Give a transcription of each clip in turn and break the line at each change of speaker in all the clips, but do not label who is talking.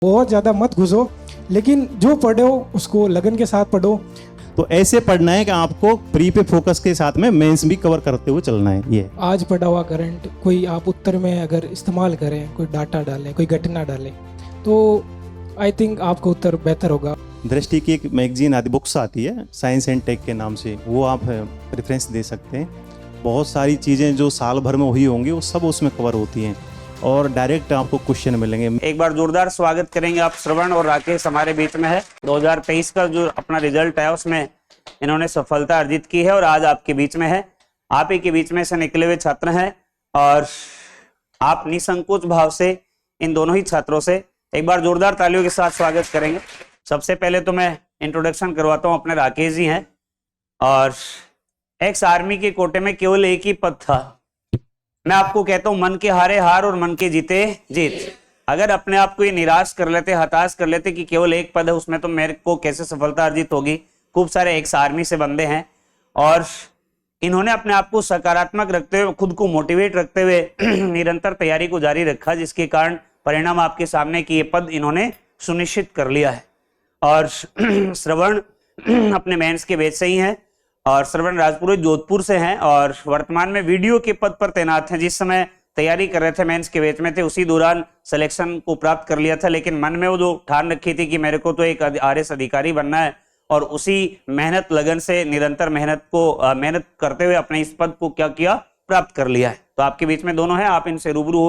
बहुत ज़्यादा मत घुसो, लेकिन जो पढ़ो उसको लगन के साथ पढ़ो।
तो ऐसे पढ़ना है कि आपको प्री पे फोकस के साथ में मेंस भी कवर करते हुए चलना है। ये
आज पढ़ा हुआ करंट कोई आप उत्तर में अगर इस्तेमाल करें, कोई डाटा डालें, कोई घटना डालें, तो आई थिंक आपका उत्तर बेहतर होगा।
दृष्टि की एक मैगजीन आती, बुक्स आती है साइंस एंड टेक के नाम से, वो आप रेफरेंस दे सकते हैं। बहुत सारी चीज़ें जो साल भर में हुई होंगी वो सब उसमें कवर होती हैं और डायरेक्ट आपको क्वेश्चन मिलेंगे।
एक बार जोरदार स्वागत करेंगे आप। श्रवण और राकेश हमारे बीच में है। 2023 का जो अपना रिजल्ट है उसमें इन्होंने सफलता अर्जित की है और आज आपके बीच में है। आप ही के बीच में से निकले हुए छात्र हैं और आप निसंकोच भाव से इन दोनों ही छात्रों से एक बार जोरदार तालियों के साथ स्वागत करेंगे। सबसे पहले तो मैं इंट्रोडक्शन करवाता हूं, अपने राकेश जी हैं और एक्स आर्मी के कोटे में केवल एक ही पद था। मैं आपको कहता हूं मन के हारे हार और मन के जीते जीत। अगर अपने आप को ये निराश कर लेते, हताश कर लेते कि केवल एक पद है उसमें तो मेरे को कैसे सफलता अर्जित होगी। खूब सारे एक्स आर्मी से बंदे हैं और इन्होंने अपने आप को सकारात्मक रखते हुए, खुद को मोटिवेट रखते हुए निरंतर तैयारी को जारी रखा, जिसके कारण परिणाम आपके सामने कि ये पद इन्होंने सुनिश्चित कर लिया है। और श्रवण अपने मेंस के बैच से ही हैं और श्रवण राजपुरोहित जोधपुर से हैं और वर्तमान में वीडियो के पद पर तैनात हैं। जिस समय तैयारी कर रहे थे, मेंस के बैच में थे, उसी दौरान सिलेक्शन को प्राप्त कर लिया था, लेकिन मन में वो जो ठान रखी थी कि मेरे को तो एक आरएस अधिकारी बनना है और उसी मेहनत लगन से निरंतर मेहनत करते हुए अपने इस पद को क्या किया, प्राप्त कर लिया है। तो आपके बीच में दोनों हैं, आप इनसे रूबरू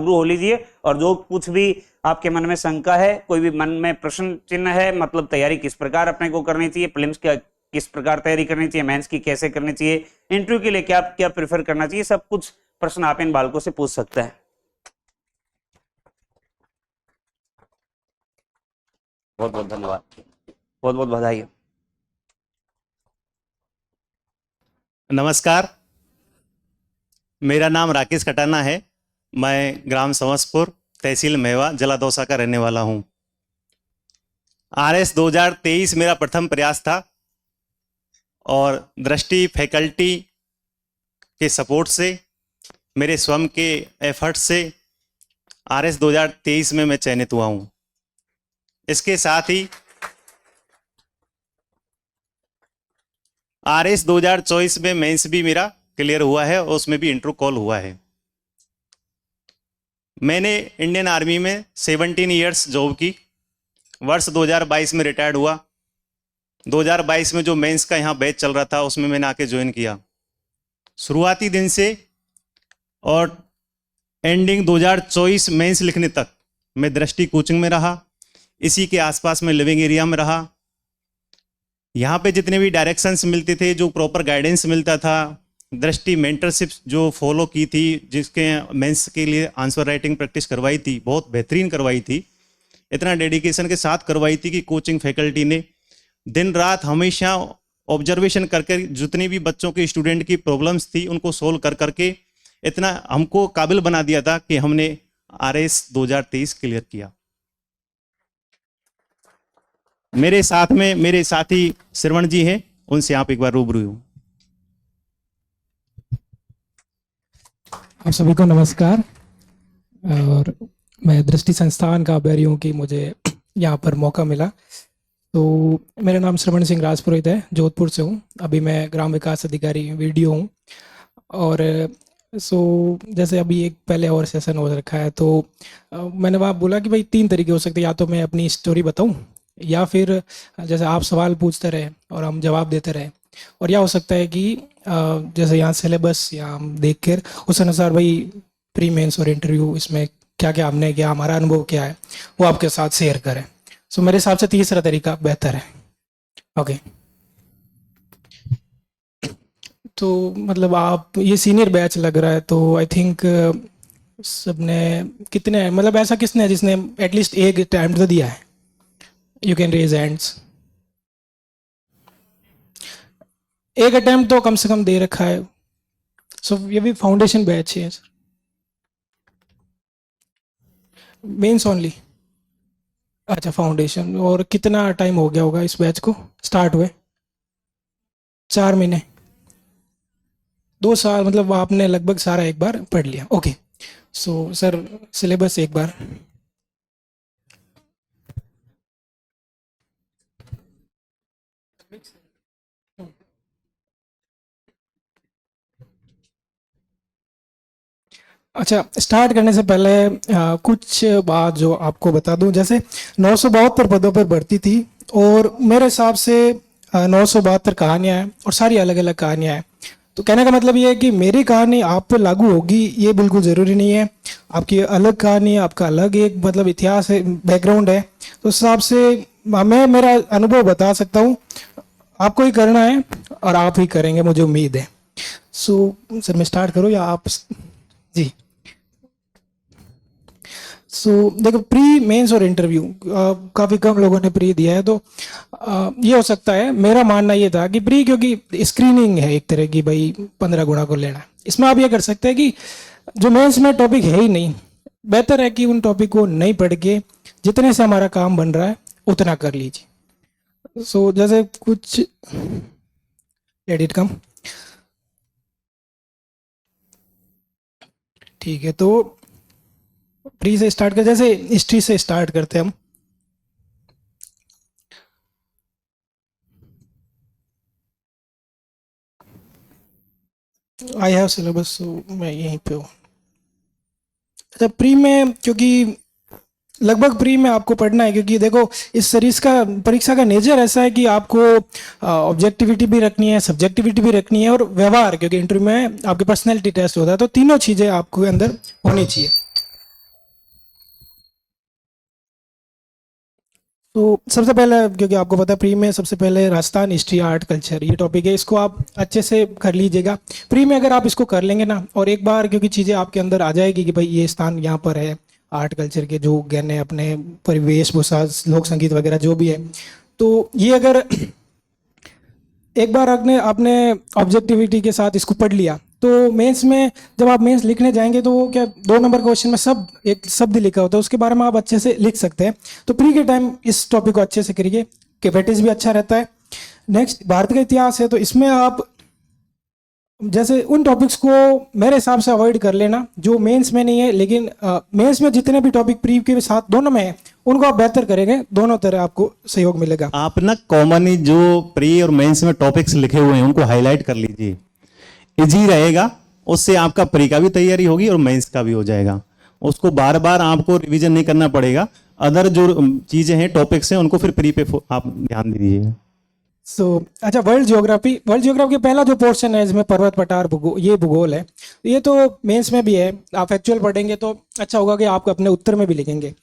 हो लीजिए और जो कुछ भी आपके मन में शंका है, कोई भी मन में प्रश्न चिन्ह है, मतलब तैयारी किस प्रकार अपने को करनी चाहिए, प्रीलिम्स की किस प्रकार तैयारी करनी चाहिए, मेंस की कैसे करनी चाहिए, इंटरव्यू के लिए क्या प्रेफर करना चाहिए, सब कुछ प्रश्न आप इन बालकों से पूछ सकते हैं। बहुत बहुत धन्यवाद, बहुत बहुत बधाई।
नमस्कार, मेरा नाम राकेश कटाना है। मैं ग्राम समसपुर, तहसील मेवा, जिला दौसा का रहने वाला हूं। आरएस 2023 मेरा प्रथम प्रयास था और दृष्टि फैकल्टी के सपोर्ट से, मेरे स्वयं के एफर्ट से आरएस 2023 में मैं चयनित हुआ हूं। इसके साथ ही आरएस 2024 में मेंस भी मेरा क्लियर हुआ है और उसमें भी इंटरव्यू कॉल हुआ है। मैंने इंडियन आर्मी में 17 इयर्स जॉब की। वर्ष 2022 में रिटायर्ड हुआ। 2022 में जो मेंस का यहाँ बैच चल रहा था उसमें मैंने आके ज्वाइन किया। शुरुआती दिन से और एंडिंग 2024 मेंस लिखने तक मैं दृष्टि कोचिंग में रहा। इसी के आसपास में लिविंग एरिया में रहा। यहाँ पे जितने भी डायरेक्शंस मिलते थे, जो प्रॉपर गाइडेंस मिलता था, दृष्टि मेंटरशिप जो फॉलो की थी, जिसके मेंस के लिए आंसर राइटिंग प्रैक्टिस करवाई थी, बहुत बेहतरीन करवाई थी। इतना डेडिकेशन के साथ करवाई थी कि कोचिंग फैकल्टी ने दिन रात हमेशा ऑब्जर्वेशन करके जितनी भी बच्चों के, स्टूडेंट की प्रॉब्लम्स थी उनको सोल्व कर करके इतना हमको काबिल बना दिया था कि हमने आरएस 2023 क्लियर किया। मेरे साथ में मेरे साथी श्रवण जी हैं, उनसे आप एक बार रूबरू हो।
आप सभी को नमस्कार और मैं दृष्टि संस्थान का आभारी हूँ कि मुझे यहाँ पर मौका मिला। तो मेरा नाम श्रवण सिंह राजपुरोहित है, जोधपुर से हूँ। अभी मैं ग्राम विकास अधिकारी वीडियो हूँ और जैसे अभी एक पहले और सेशन हो रखा है, तो मैंने वहाँ बोला कि भाई 3 तरीके हो सकते हैं, या तो मैं अपनी स्टोरी बताऊँ, या फिर जैसे आप सवाल पूछते रहे और हम जवाब देते रहे, और या हो सकता है कि जैसे यहाँ सिलेबस या हम देख कर उस अनुसार भाई प्री मेंस और इंटरव्यू इसमें क्या क्या हमने किया, हमारा अनुभव क्या है, वो आपके साथ शेयर करें। सो मेरे हिसाब से तीसरा तरीका बेहतर है। ओके, तो मतलब आप ये सीनियर बैच लग रहा है, तो आई थिंक सबने कितने, मतलब ऐसा किसने है जिसने एटलीस्ट एक अटेम्प्ट तो दिया है? You can raise hands. एक अटेम्प्ट तो कम से कम दे रखा है। सो ये भी फाउंडेशन बैच है सर, मेंस ओनली। अच्छा, फाउंडेशन। और कितना टाइम हो गया होगा इस बैच को स्टार्ट हुए? 4 महीने, 2 साल, मतलब आपने लगभग सारा एक बार पढ़ लिया। ओके, सो सर सिलेबस एक बार। अच्छा, स्टार्ट करने से पहले कुछ बात जो आपको बता दूं, जैसे 972 पदों पर भर्ती थी और मेरे हिसाब से 972 कहानियां हैं और सारी अलग अलग कहानियां हैं। तो कहने का मतलब ये है कि मेरी कहानी आप पे लागू होगी ये बिल्कुल ज़रूरी नहीं है। आपकी अलग कहानी है, आपका अलग एक मतलब इतिहास है, बैकग्राउंड है, तो उस हिसाब से मैं मेरा अनुभव बता सकता हूँ। आपको ही करना है और आप ही करेंगे, मुझे उम्मीद है। सो सर, मैं स्टार्ट करूँ या आप? जी। सो देखो, प्री मेंस और इंटरव्यू काफ़ी कम लोगों ने प्री दिया है, तो ये हो सकता है। मेरा मानना ये था कि प्री, क्योंकि स्क्रीनिंग है एक तरह की, भाई 15 गुणा को लेना है। इसमें आप ये कर सकते हैं कि जो मेंस में टॉपिक है ही नहीं, बेहतर है कि उन टॉपिक को नहीं पढ़ के जितने से हमारा काम बन रहा है उतना कर लीजिए। सो जैसे कुछ एडिट कम, ठीक है, तो प्री से स्टार्ट कर, जैसे हिस्ट्री से स्टार्ट करते हैं हम। आई हैव सिलेबस, मैं यहीं पे हूँ। अच्छा, प्री में क्योंकि लगभग प्री में आपको पढ़ना है, क्योंकि देखो इस सीरीज का परीक्षा का नेचर ऐसा है कि आपको ऑब्जेक्टिविटी भी रखनी है, सब्जेक्टिविटी भी रखनी है और व्यवहार, क्योंकि इंटरव्यू में आपके पर्सनैलिटी टेस्ट होता है, तो तीनों चीज़ें आपको अंदर होनी चाहिए। तो सबसे पहले, क्योंकि आपको पता है प्री में सबसे पहले राजस्थान हिस्ट्री आर्ट कल्चर ये टॉपिक है, इसको आप अच्छे से कर लीजिएगा। प्री में अगर आप इसको कर लेंगे ना, और एक बार क्योंकि चीज़ें आपके अंदर आ जाएगी कि भाई ये स्थान यहाँ पर है, आर्ट कल्चर के जो ज्ञान है, अपने परिवेश भूषा, लोक संगीत वगैरह जो भी है, तो ये अगर एक बार आपने आपने ऑब्जेक्टिविटी के साथ इसको पढ़ लिया, तो मेंस में जब आप मेंस लिखने जाएंगे तो वो क्या 2 नंबर क्वेश्चन में सब एक शब्द लिखा होता है, उसके बारे में आप अच्छे से लिख सकते हैं। तो प्री के टाइम इस टॉपिक को अच्छे से करिए, कैपेटिस भी अच्छा रहता है। नेक्स्ट भारत का इतिहास है, तो इसमें आप जैसे उन टॉपिक्स को मेरे हिसाब से अवॉइड कर लेना जो मेंस में नहीं है, लेकिन मेंस में जितने भी टॉपिक प्री के साथ दोनों में है उनको आप बेहतर करेंगे, दोनों तरह आपको सहयोग मिलेगा।
आप ना कॉमन जो प्री और मेंस में टॉपिक्स लिखे हुए हैं उनको हाईलाइट कर लीजिए, इजी रहेगा। उससे आपका प्री का भी तैयारी होगी और मेंस का भी हो जाएगा। उसको बार बार आपको रिवीजन नहीं करना पड़ेगा। अदर जो चीजें हैं, टॉपिक्स हैं, उनको फिर प्री पे आप ध्यान दीजिए।
अच्छा, वर्ल्ड ज्योग्राफी का पहला जो पोर्शन है इसमें पर्वत पठार ये भूगोल है, ये तो मेंस में भी है। आप एक्चुअल पढ़ेंगे तो अच्छा होगा कि आप अपने उत्तर में भी लिखेंगे,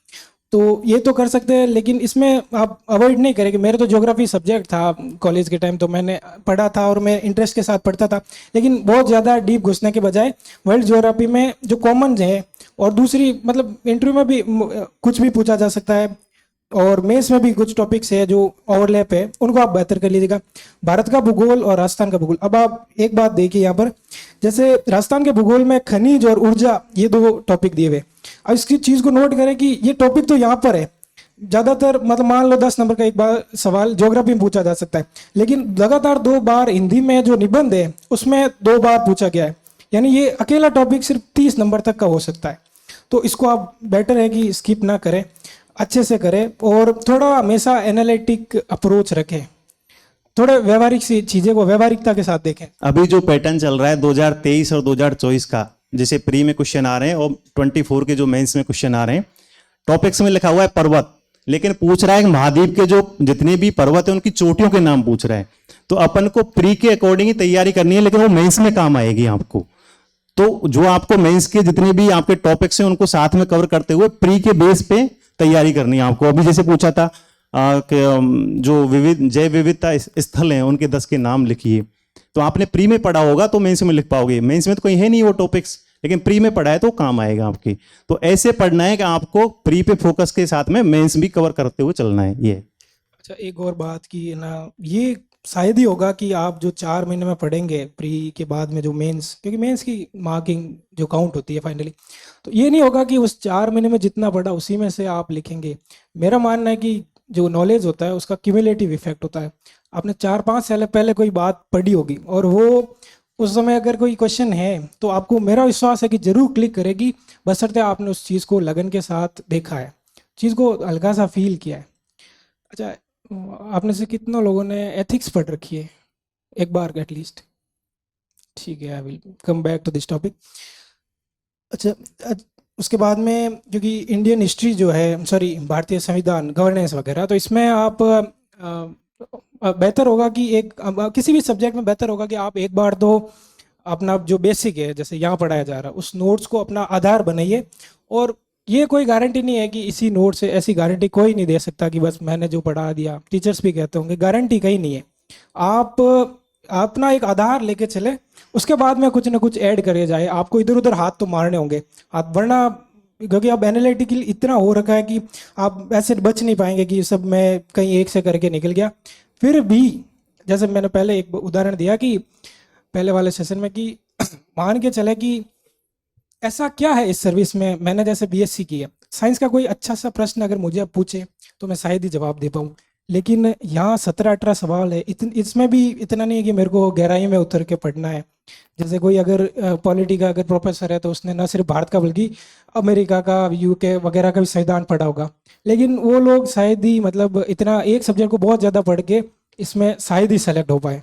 तो ये तो कर सकते हैं, लेकिन इसमें आप अवॉइड नहीं करेंगे। मेरे तो ज्योग्राफी सब्जेक्ट था कॉलेज के टाइम, तो मैंने पढ़ा था और मैं इंटरेस्ट के साथ पढ़ता था, लेकिन बहुत ज़्यादा डीप घुसने के बजाय वर्ल्ड ज्योग्राफी में जो कॉमन है, और दूसरी मतलब इंटरव्यू में भी कुछ भी पूछा जा सकता है, और मेंस में भी कुछ टॉपिक्स है जो ओवरलैप है, उनको आप बेहतर कर लीजिएगा। भारत का भूगोल और राजस्थान का भूगोल, अब आप एक बात देखिए यहाँ पर, जैसे राजस्थान के भूगोल में खनिज और ऊर्जा ये 2 टॉपिक दिए हुए। अब इसकी चीज को नोट करें कि ये टॉपिक तो यहाँ पर है, ज्यादातर मतलब मान लो 10 नंबर का एक बार सवाल ज्योग्राफी में पूछा जा सकता है, लेकिन लगातार 2 बार हिंदी में जो निबंध है उसमें 2 बार पूछा गया है, यानी ये अकेला टॉपिक सिर्फ 30 नंबर तक का हो सकता है। तो इसको आप बेटर है कि स्किप ना करें, अच्छे से करें, और थोड़ा हमेशा एनालिटिक अप्रोच रखें, थोड़े व्यवहारिक सी चीजें को व्यवहारिकता के साथ देखें।
अभी जो पैटर्न चल रहा है 2023 और 2024 का, जैसे प्री में क्वेश्चन आ रहे हैं और 24 के जो मेंस में क्वेश्चन आ रहे हैं, टॉपिक्स में लिखा हुआ है पर्वत, लेकिन पूछ रहा है महाद्वीप के जो जितने भी पर्वत है उनकी चोटियों के नाम पूछ रहा है। तो अपन को प्री के अकॉर्डिंग ही तैयारी करनी है, लेकिन वो मेंस में काम आएगी आपको। तो जो आपको मेंस के जितने भी आपके टॉपिक्स हैं उनको साथ में कवर करते हुए प्री के बेस पे तैयारी करनी है आपको। अभी जैसे पूछा था कि जो जैव विविधता स्थल हैं उनके 10 के नाम लिखिए, तो आपने प्री में पढ़ा होगा तो मेंस में लिख पाओगे। मेंस में तो कहीं है नहीं वो टॉपिक्स, लेकिन प्री में पढ़ा है तो काम आएगा आपके। तो ऐसे पढ़ना है कि आपको प्री पे फोकस के साथ में मेंस भी कवर करते हुए चलना है ये।
अच्छा, एक और बात की ना, ये शायद ही होगा कि आप जो 4 महीने में पढ़ेंगे प्री के बाद में जो मेंस, क्योंकि मेंस की मार्किंग जो काउंट होती है फाइनली, तो ये नहीं होगा कि उस 4 महीने में जितना पढ़ा उसी में से आप लिखेंगे। मेरा मानना है कि जो नॉलेज होता है उसका क्यूमुलेटिव इफेक्ट होता है। आपने 4-5 साल पहले कोई बात पढ़ी होगी और वो उस समय अगर कोई क्वेश्चन है तो आपको, मेरा विश्वास है कि जरूर क्लिक करेगी, बशर्ते आपने उस चीज़ को लगन के साथ देखा है, चीज़ को हल्का सा फील किया है। अच्छा, आप में से कितनों लोगों ने एथिक्स पढ़ रखी है एक बार एटलीस्ट? ठीक है, I will come back to this topic. अच्छा, उसके बाद में क्योंकि इंडियन हिस्ट्री जो है, सॉरी भारतीय संविधान गवर्नेंस वगैरह, तो इसमें आप बेहतर होगा कि किसी भी सब्जेक्ट में बेहतर होगा कि आप एक बार तो अपना जो बेसिक है जैसे यहाँ पढ़ाया जा रहा है उस नोट्स को अपना आधार बनाइए। और ये कोई गारंटी नहीं है कि इसी नोट से, ऐसी गारंटी कोई नहीं दे सकता कि बस मैंने जो पढ़ा दिया, टीचर्स भी कहते होंगे, गारंटी कहीं नहीं है। आप अपना एक आधार लेके चले, उसके बाद में कुछ ना कुछ ऐड करे जाए। आपको इधर उधर हाथ तो मारने होंगे, हाथ, वरना क्योंकि अब एनालिटिकल इतना हो रखा है कि आप ऐसे बच नहीं पाएंगे कि सब मैं कहीं एक से करके निकल गया। फिर भी जैसे मैंने पहले एक उदाहरण दिया कि पहले वाले सेशन में कि मान के चले कि ऐसा क्या है इस सर्विस में, मैंने जैसे बीएससी की है, साइंस का कोई अच्छा सा प्रश्न अगर मुझे अब पूछे तो मैं शायद ही जवाब दे पाऊँ। लेकिन यहाँ 17-18 सवाल है, इसमें भी इतना नहीं है कि मेरे को गहराई में उतर के पढ़ना है। जैसे कोई अगर पॉलिटी का अगर प्रोफेसर है तो उसने न सिर्फ भारत का बल्कि अमेरिका का, यूके वगैरह का भी संविधान पढ़ा होगा, लेकिन वो लोग शायद ही मतलब इतना एक सब्जेक्ट को बहुत ज़्यादा पढ़ के इसमें शायद ही सेलेक्ट हो पाए।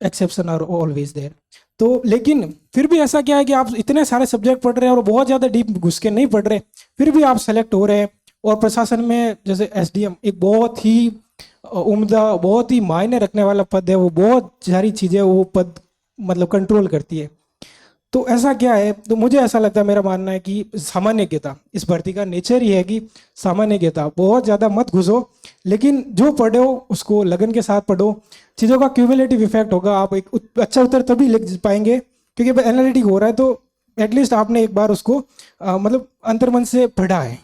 Exception are always there. तो लेकिन फिर भी ऐसा क्या है कि आप इतने सारे सब्जेक्ट पढ़ रहे हैं और बहुत ज़्यादा डीप घुस के नहीं पढ़ रहे, फिर भी आप सेलेक्ट हो रहे हैं। और प्रशासन में जैसे एसडीएम एक बहुत ही उम्दा, बहुत ही मायने रखने वाला पद है, वो बहुत सारी चीज़ें वो पद मतलब कंट्रोल करती है। तो ऐसा क्या है, तो मुझे ऐसा लगता है, मेरा मानना है कि सामान्यज्ञता इस भर्ती का नेचर ही है कि सामान्यज्ञता, बहुत ज़्यादा मत घुसो, लेकिन जो पढ़ो उसको लगन के साथ पढ़ो। चीज़ों का क्यूमुलेटिव इफेक्ट होगा, आप एक अच्छा उत्तर तभी लिख पाएंगे क्योंकि एनालिटिक हो रहा है, तो एटलीस्ट आपने एक बार उसको मतलब अंतर्मन से पढ़ा है।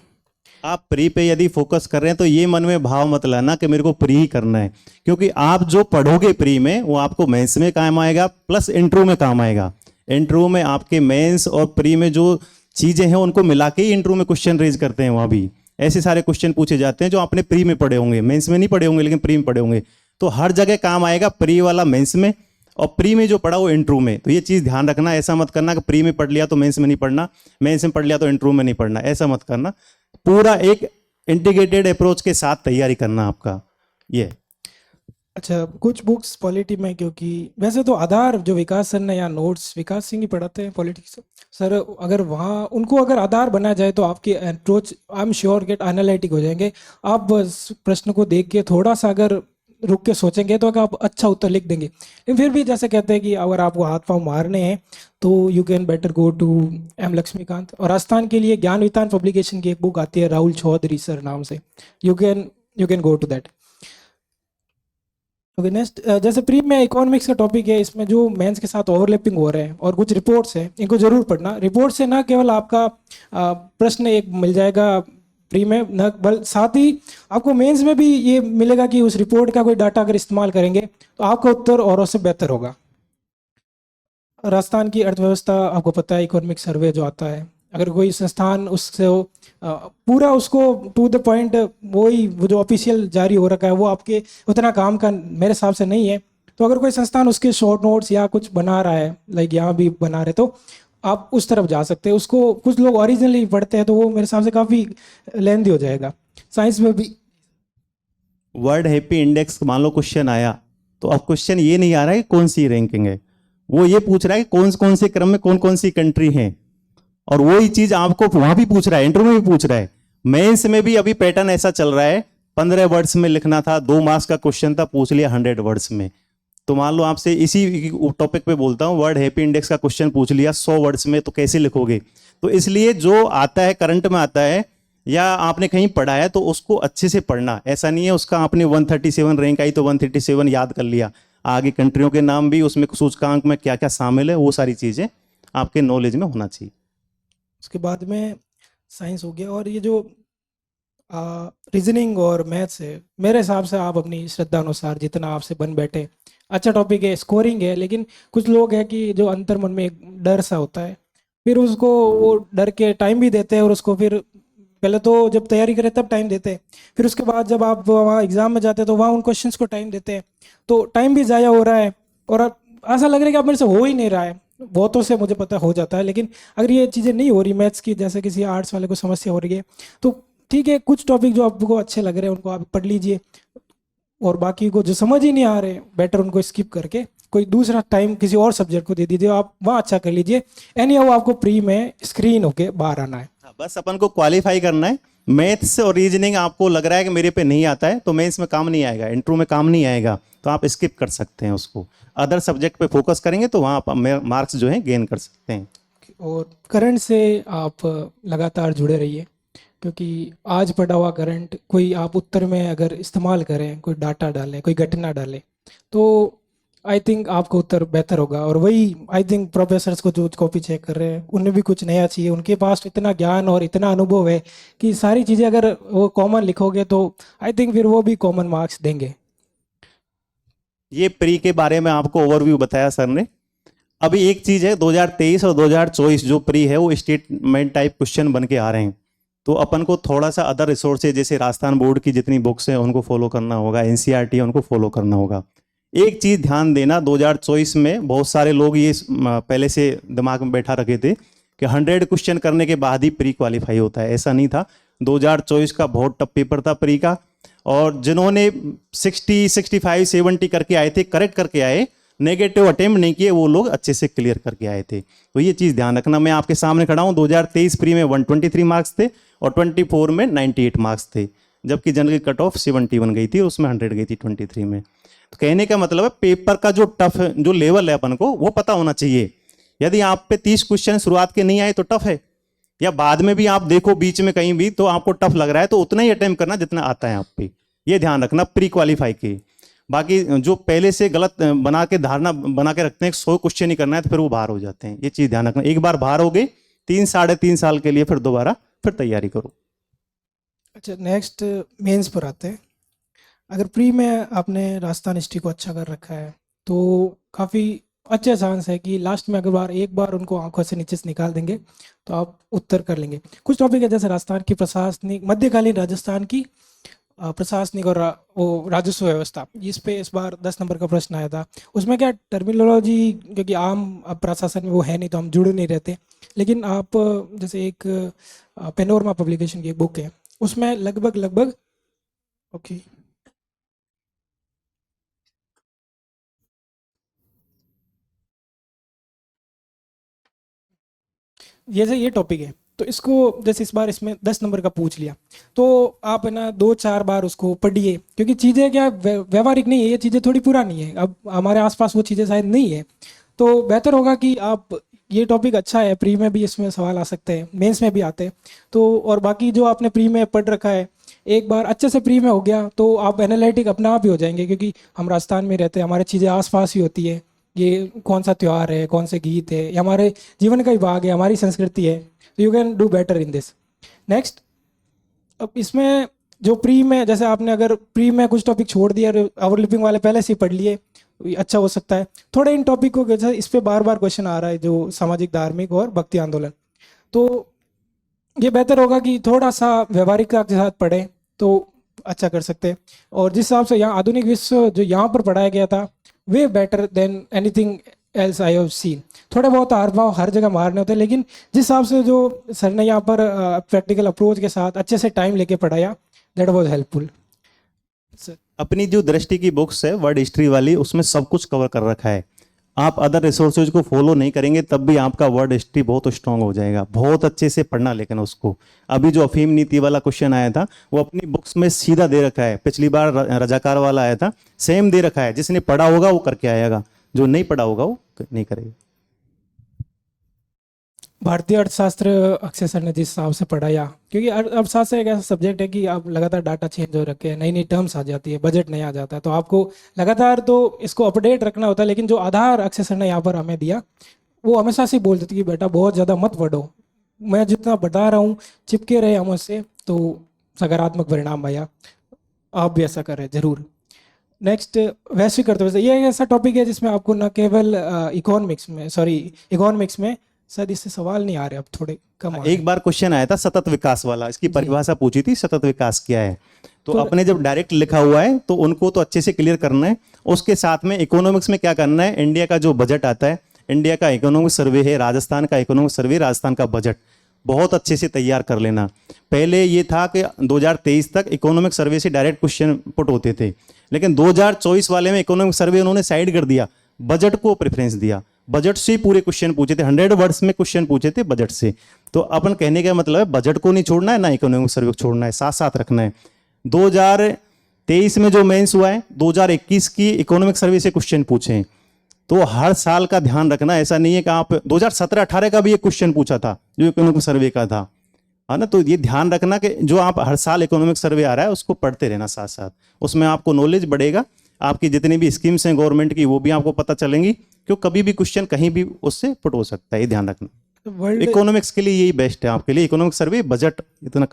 आप प्री पे यदि फोकस कर रहे हैं तो ये मन में भाव मत लाना कि मेरे को प्री ही करना है, क्योंकि आप जो पढ़ोगे प्री में वो आपको मेंस में काम आएगा, प्लस इंटरव्यू में काम आएगा। इंटरव्यू में आपके मेंस और प्री में जो चीज़ें हैं उनको मिला के ही इंटरव्यू में क्वेश्चन रेज करते हैं। वहाँ भी ऐसे सारे क्वेश्चन पूछे जाते हैं जो आपने प्री में पढ़े होंगे, मेंस में नहीं पढ़े होंगे लेकिन प्री में पढ़े होंगे। तो हर जगह काम आएगा प्री वाला मेंस में, और प्री में जो पढ़ा वो इंटरव्यू में। तो ये चीज़ ध्यान रखना, ऐसा मत करना कि प्री में पढ़ लिया तो मेंस में नहीं पढ़ना, मेंस में पढ़ लिया तो इंटरव्यू में नहीं पढ़ना, ऐसा मत करना। पूरा एक इंटीग्रेटेड अप्रोच के साथ तैयारी करना आपका ये।
अच्छा, कुछ बुक्स पॉलिटी में, क्योंकि वैसे तो आधार जो विकास सर ने या नोट्स विकास सिंह ही पढ़ाते हैं पॉलिटिक्स सर, अगर वहाँ उनको अगर आधार बना जाए तो आपकी approach I am sure get analytic हो जाएंगे। आप बस प्रश्न को देख के थोड़ा सा अगर रुक के सोचेंगे तो आप अच्छा उत्तर लिख देंगे। लेकिन फिर भी जैसे कहते हैं कि अगर आपको हाथ पाँव मारने हैं तो you can better go to M Laxmikanth. और राजस्थान के लिए ज्ञान वितान पब्लिकेशन की एक बुक आती है राहुल चौधरी सर नाम से, you can go to that. Okay, next जैसे प्री में इकोनॉमिक्स का टॉपिक है, इसमें जो मेंस के साथ ओवरलैपिंग हो रहे हैं और कुछ रिपोर्ट्स हैं, इनको जरूर पढ़ना। रिपोर्ट से ना केवल आपका प्रश्न एक मिल जाएगा प्री में, न बल साथ ही आपको मेंस में भी ये मिलेगा कि उस रिपोर्ट का कोई डाटा अगर इस्तेमाल करेंगे तो आपका उत्तर औरों से बेहतर होगा। राजस्थान की अर्थव्यवस्था आपको पता है, इकोनॉमिक सर्वे जो आता है, अगर कोई संस्थान उससे पूरा उसको टू द पॉइंट वो जो ऑफिशियल जारी हो रखा है वो आपके उतना काम का मेरे हिसाब से नहीं है। तो अगर कोई संस्थान उसके शॉर्ट नोट्स या कुछ बना रहा है, लाइक यहाँ भी बना रहे, तो आप उस तरफ जा सकते हैं। उसको कुछ लोग ओरिजिनली पढ़ते हैं तो वो मेरे हिसाब से काफ़ी लेंदी हो जाएगा। साइंस में भी
वर्ल्ड हैप्पी इंडेक्स मान लो क्वेश्चन आया, तो अब क्वेश्चन ये नहीं आ रहा है कि कौन सी रैंकिंग है, वो ये पूछ रहा है कि कौन कौन से क्रम में कौन कौन सी कंट्री हैं, और वही चीज आपको वहां भी पूछ रहा है, इंटरव्यू में भी पूछ रहा है। मेंस में भी अभी पैटर्न ऐसा चल रहा है, 15 वर्ड्स में लिखना था, 2 मार्क्स का क्वेश्चन था, पूछ लिया 100 वर्ड्स में। तो मान लो आपसे इसी टॉपिक पे बोलता हूँ, वर्ल्ड हैप्पी इंडेक्स का क्वेश्चन पूछ लिया 100 वर्ड्स में, तो कैसे लिखोगे? तो इसलिए जो आता है, करंट में आता है या आपने कहीं पढ़ा है तो उसको अच्छे से पढ़ना। ऐसा नहीं है उसका आपने 137 रैंक आई तो 137 याद कर लिया, आगे कंट्रियों के नाम भी, उसमें सूचकांक में क्या क्या शामिल है, वो सारी चीजें आपके नॉलेज में होना चाहिए।
उसके बाद में साइंस हो गया, और ये जो रीजनिंग और मैथ्स है, मेरे हिसाब से आप अपनी श्रद्धा अनुसार जितना आपसे बन बैठे, अच्छा टॉपिक है, स्कोरिंग है। लेकिन कुछ लोग हैं कि जो अंतर मन में एक डर सा होता है, फिर उसको वो डर के टाइम भी देते हैं, और उसको फिर पहले तो जब तैयारी करें तब टाइम देते हैं, फिर उसके बाद जब आप वहाँ एग्जाम में जाते हैं तो वहाँ उन क्वेश्चंस को टाइम देते हैं, तो टाइम भी ज़ाया हो रहा है और ऐसा लग रहा है कि अब मेरे से हो ही नहीं रहा है। बहुतों से मुझे पता हो जाता है, लेकिन अगर ये चीज़ें नहीं हो रही, मैथ्स की जैसे किसी आर्ट्स वाले को समस्या हो रही है, तो ठीक है, कुछ टॉपिक जो आपको अच्छे लग रहे हैं उनको आप पढ़ लीजिए, और बाकी को जो समझ ही नहीं आ रहे बेटर उनको स्किप करके कोई दूसरा टाइम किसी और सब्जेक्ट को दे दीजिए, आप वहाँ अच्छा कर लीजिए। एनी हाउ आपको प्री में स्क्रीन होके बाहर आना है।
हाँ, बस अपन को क्वालिफाई करना है। मैथ्स और रीजनिंग आपको लग रहा है कि मेरे पे नहीं आता है तो मेंस में काम नहीं आएगा, इंटरव्यू में काम नहीं आएगा, तो आप स्किप कर सकते हैं उसको। अदर सब्जेक्ट पे फोकस करेंगे तो वहाँ आप मार्क्स जो है गेन कर सकते हैं।
और करंट से आप लगातार जुड़े रहिए, क्योंकि आज पढ़ा हुआ करंट कोई आप उत्तर में अगर इस्तेमाल करें, कोई डाटा डालें, कोई घटना डालें, तो आई थिंक आपका उत्तर बेहतर होगा। और वही आई थिंक प्रोफेसर्स को जो कॉपी चेक कर रहे हैं उन्हें भी कुछ नया चाहिए, उनके पास इतना ज्ञान और इतना अनुभव है कि सारी चीज़ें अगर वो कॉमन लिखोगे तो आई थिंक फिर वो भी कॉमन मार्क्स देंगे।
ये प्री के बारे में आपको ओवरव्यू बताया सर ने। अभी एक चीज है, 2023 और 2024 जो प्री है वो स्टेटमेंट टाइप क्वेश्चन बन के आ रहे हैं, तो अपन को थोड़ा सा अदर रिसोर्सेज जैसे राजस्थान बोर्ड की जितनी बुक्स हैं उनको फॉलो करना होगा, एनसीईआरटी उनको फॉलो करना होगा। एक चीज ध्यान देना, 2024 में बहुत सारे लोग ये पहले से दिमाग में बैठा रखे थे कि 100 क्वेश्चन करने के बाद ही प्री क्वालिफाई होता है। ऐसा नहीं था। 2024 का बहुत टफ पेपर था प्री का, और जिन्होंने 60, 65, 70 करके आए थे, करेक्ट करके आए, नेगेटिव अटेम्प्ट नहीं किए, वो लोग अच्छे से क्लियर करके आए थे। तो ये चीज़ ध्यान रखना। मैं आपके सामने खड़ा हूँ, 2023 प्री में 123 मार्क्स थे और 24 में 98 मार्क्स थे, जबकि जनरल की कट ऑफ 71 गई थी और उसमें 100 गई थी 23 में। तो कहने का मतलब है पेपर का जो टफ जो लेवल है अपन को वो पता होना चाहिए। यदि आप पे 30 क्वेश्चन शुरुआत के नहीं आए तो टफ है, या बाद में भी आप देखो बीच में कहीं भी तो आपको टफ लग रहा है तो उतना ही अटेम्प्ट करना जितना आता है आप पे। ये ध्यान रखना प्री क्वालिफाई के। बाकी जो पहले से गलत बना के धारणा बना के रखते हैं 100 क्वेश्चन ही करना है तो फिर वो बाहर हो जाते हैं। ये चीज ध्यान रखना। एक बार बाहर हो गए 3 साढ़े 3 साल के लिए फिर दोबारा फिर तैयारी करो।
अच्छा, नेक्स्ट मेंस पर आते हैं। अगर प्री में आपने राजस्थान हिस्ट्री को अच्छा कर रखा है तो काफ़ी अच्छे चांस है कि लास्ट में अगर एक बार उनको आंखों से नीचे से निकाल देंगे तो आप उत्तर कर लेंगे। कुछ टॉपिक है जैसे राजस्थान की प्रशासनिक, मध्यकालीन राजस्थान की प्रशासनिक और वो राजस्व व्यवस्था, इस पे इस बार 10 नंबर का प्रश्न आया था। उसमें क्या टर्मिनोलॉजी, क्योंकि आम अब प्रशासन में वो है नहीं तो हम जुड़ नहीं रहते, लेकिन आप जैसे एक पेनोरमा पब्लिकेशन की एक बुक है उसमें लगभग ओके ये टॉपिक है, तो इसको जैसे इस बार इसमें 10 नंबर का पूछ लिया तो आप है ना 2-4 बार उसको पढ़िए, क्योंकि चीज़ें क्या व्यवहारिक नहीं है, ये चीज़ें थोड़ी पुरानी है, अब हमारे आसपास वो चीज़ें शायद नहीं है। तो बेहतर होगा कि आप, ये टॉपिक अच्छा है, प्री में भी इसमें सवाल आ सकते हैं, मेंस में भी आते हैं। तो और बाकी जो आपने प्री में पढ़ रखा है एक बार अच्छे से प्री में हो गया तो आप एनालिटिक अपने आप ही हो जाएंगे, क्योंकि हम राजस्थान में रहते हैं, हमारी चीज़ें आसपास ही होती है। ये कौन सा त्यौहार है, कौन से गीत है, ये हमारे जीवन का ही भाग है, हमारी संस्कृति है। तो you can do better in this. Next, अब इसमें जो प्री में जैसे आपने अगर प्री में कुछ टॉपिक छोड़ दिया, ओवरलैपिंग वाले पहले से ही पढ़ लिए, अच्छा हो सकता है थोड़े इन टॉपिक को, जैसे इस पे बार बार क्वेश्चन आ रहा है जो सामाजिक, धार्मिक और भक्ति आंदोलन, तो ये बेहतर होगा कि थोड़ा सा व्यवहारिकता के साथ पढ़ें तो अच्छा कर सकते हैं। और जिस हिसाब से यहाँ आधुनिक विश्व जो यहाँ पर पढ़ाया गया था way better than anything else I have seen. थोड़े बहुत हार भाव हर जगह मारने होते हैं, लेकिन जिस हिसाब से जो सर ने यहाँ पर प्रैक्टिकल अप्रोच के साथ अच्छे से टाइम लेके पढ़ाया, दैट वाज हेल्पफुल।
अपनी जो दृष्टि की बुक्स है वर्ड हिस्ट्री वाली, उसमें सब कुछ कवर कर रखा है। आप अदर रिसोर्सेज को फॉलो नहीं करेंगे तब भी आपका वर्ड हिस्ट्री बहुत स्ट्रांग हो जाएगा। बहुत अच्छे से पढ़ना, लेकिन उसको अभी जो अफीम नीति वाला क्वेश्चन आया था वो अपनी बुक्स में सीधा दे रखा है। पिछली बार रजाकार वाला आया था, सेम दे रखा है। जिसने पढ़ा होगा वो करके आएगा, जो नहीं पढ़ा होगा वो नहीं करेगा।
भारतीय अर्थशास्त्र अक्षय सर ने जिस हिसाब से पढ़ाया, क्योंकि अर्थशास्त्र एक ऐसा सब्जेक्ट है कि आप लगातार डाटा चेंज हो रखे हैं, नई नई टर्म्स आ जाती है, बजट नया आ जाता है, तो आपको लगातार तो इसको अपडेट रखना होता है। लेकिन जो आधार अक्षय सर ने यहाँ पर हमें दिया वो हमेशा से बोलते थे कि बेटा बहुत ज़्यादा मत पढ़ो, मैं जितना बता रहा हूँ चिपके रहे हम उससे, तो सकारात्मक परिणाम आया। आप भी ऐसा करें जरूर। नेक्स्ट, वैश्विक अर्थव्यवस्था, ये एक ऐसा टॉपिक है जिसमें आपको न केवल इकोनॉमिक्स में शायद इससे सवाल नहीं आ रहे, अब थोड़े कम आ रहे।
एक बार क्वेश्चन आया था सतत विकास वाला, इसकी परिभाषा पूछी थी, सतत विकास क्या है। तो अपने जब डायरेक्ट लिखा हुआ है तो उनको तो अच्छे से क्लियर करना है। उसके साथ में इकोनॉमिक्स में क्या करना है, इंडिया का जो बजट आता है, इंडिया का इकोनॉमिक सर्वे है, राजस्थान का इकोनॉमिक सर्वे, राजस्थान का बजट, बहुत अच्छे से तैयार कर लेना। पहले ये था कि 2023 तक इकोनॉमिक सर्वे से डायरेक्ट क्वेश्चन पुट होते थे, लेकिन 2024 वाले में इकोनॉमिक सर्वे उन्होंने साइड कर दिया, बजट को प्रेफरेंस दिया। बजट से ही पूरे क्वेश्चन पूछे थे, 100 वर्ड्स में क्वेश्चन पूछे थे बजट से। तो अपन कहने का मतलब है बजट को नहीं छोड़ना है ना इकोनॉमिक सर्वे को छोड़ना है, साथ साथ रखना है। 2023 में जो मेंस हुआ है, 2021 की इकोनॉमिक सर्वे से क्वेश्चन पूछे हैं। तो हर साल का ध्यान रखना, ऐसा नहीं है कि आप 2017-18 का भी एक क्वेश्चन पूछा था जो इकोनॉमिक सर्वे का था, है ना। तो ये ध्यान रखना कि जो आप हर साल इकोनॉमिक सर्वे आ रहा है उसको पढ़ते रहना साथ साथ, उसमें आपको नॉलेज बढ़ेगा, आपकी जितनी भी स्कीम्स हैं गवर्नमेंट की वो भी आपको पता चलेंगी, क्यों कभी भी क्वेश्चन कहीं भी उससे पुट हो सकता है, ये ध्यान रखना।
वर्ल्ड
इकोनॉमिक्स के लिए यही बेस्ट है आपके लिए, इकोनॉमिक सर्वे, बजट इतना।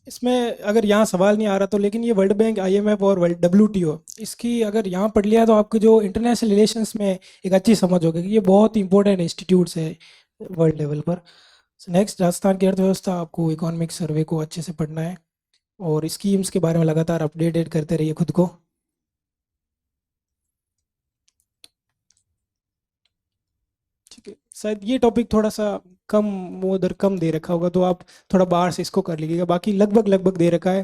इसमें अगर यहाँ सवाल नहीं आ रहा तो, लेकिन ये वर्ल्ड बैंक, आईएमएफ और वर्ल्ड WTO, इसकी अगर यहाँ पढ़ लिया तो आपको जो इंटरनेशनल रिलेशंस में एक अच्छी समझ होगी कि ये बहुत इंपॉर्टेंट इंस्टीट्यूट्स है वर्ल्ड लेवल पर। नेक्स्ट, राजस्थान की अर्थव्यवस्था, आपको इकोनॉमिक सर्वे को अच्छे से पढ़ना है और स्कीम्स के बारे में लगातार अपडेटेड करते रहिए खुद को। ठीक है, शायद ये टॉपिक थोड़ा सा कम, वो उधर कम दे रखा होगा तो आप थोड़ा बाहर से इसको कर लीजिएगा, बाकी लगभग लगभग दे रखा है।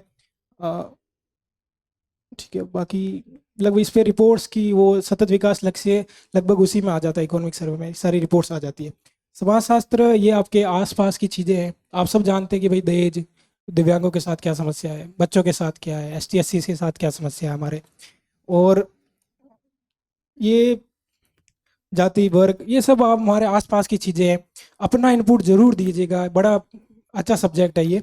ठीक है, बाकी लगभग इस पे रिपोर्ट्स की वो सतत विकास लक्ष्य लगभग उसी में आ जाता है, इकोनॉमिक सर्वे में सारी रिपोर्ट्स आ जाती है। समाजशास्त्र, ये आपके आसपास की चीज़ें हैं, आप सब जानते हैं कि भाई दहेज, दिव्यांगों के साथ क्या समस्या है, बच्चों के साथ क्या है, ST SC के साथ क्या समस्या है हमारे, और ये जाति वर्ग, ये सब आप हमारे आसपास की चीज़ें हैं। अपना इनपुट जरूर दीजिएगा, बड़ा अच्छा सब्जेक्ट है ये।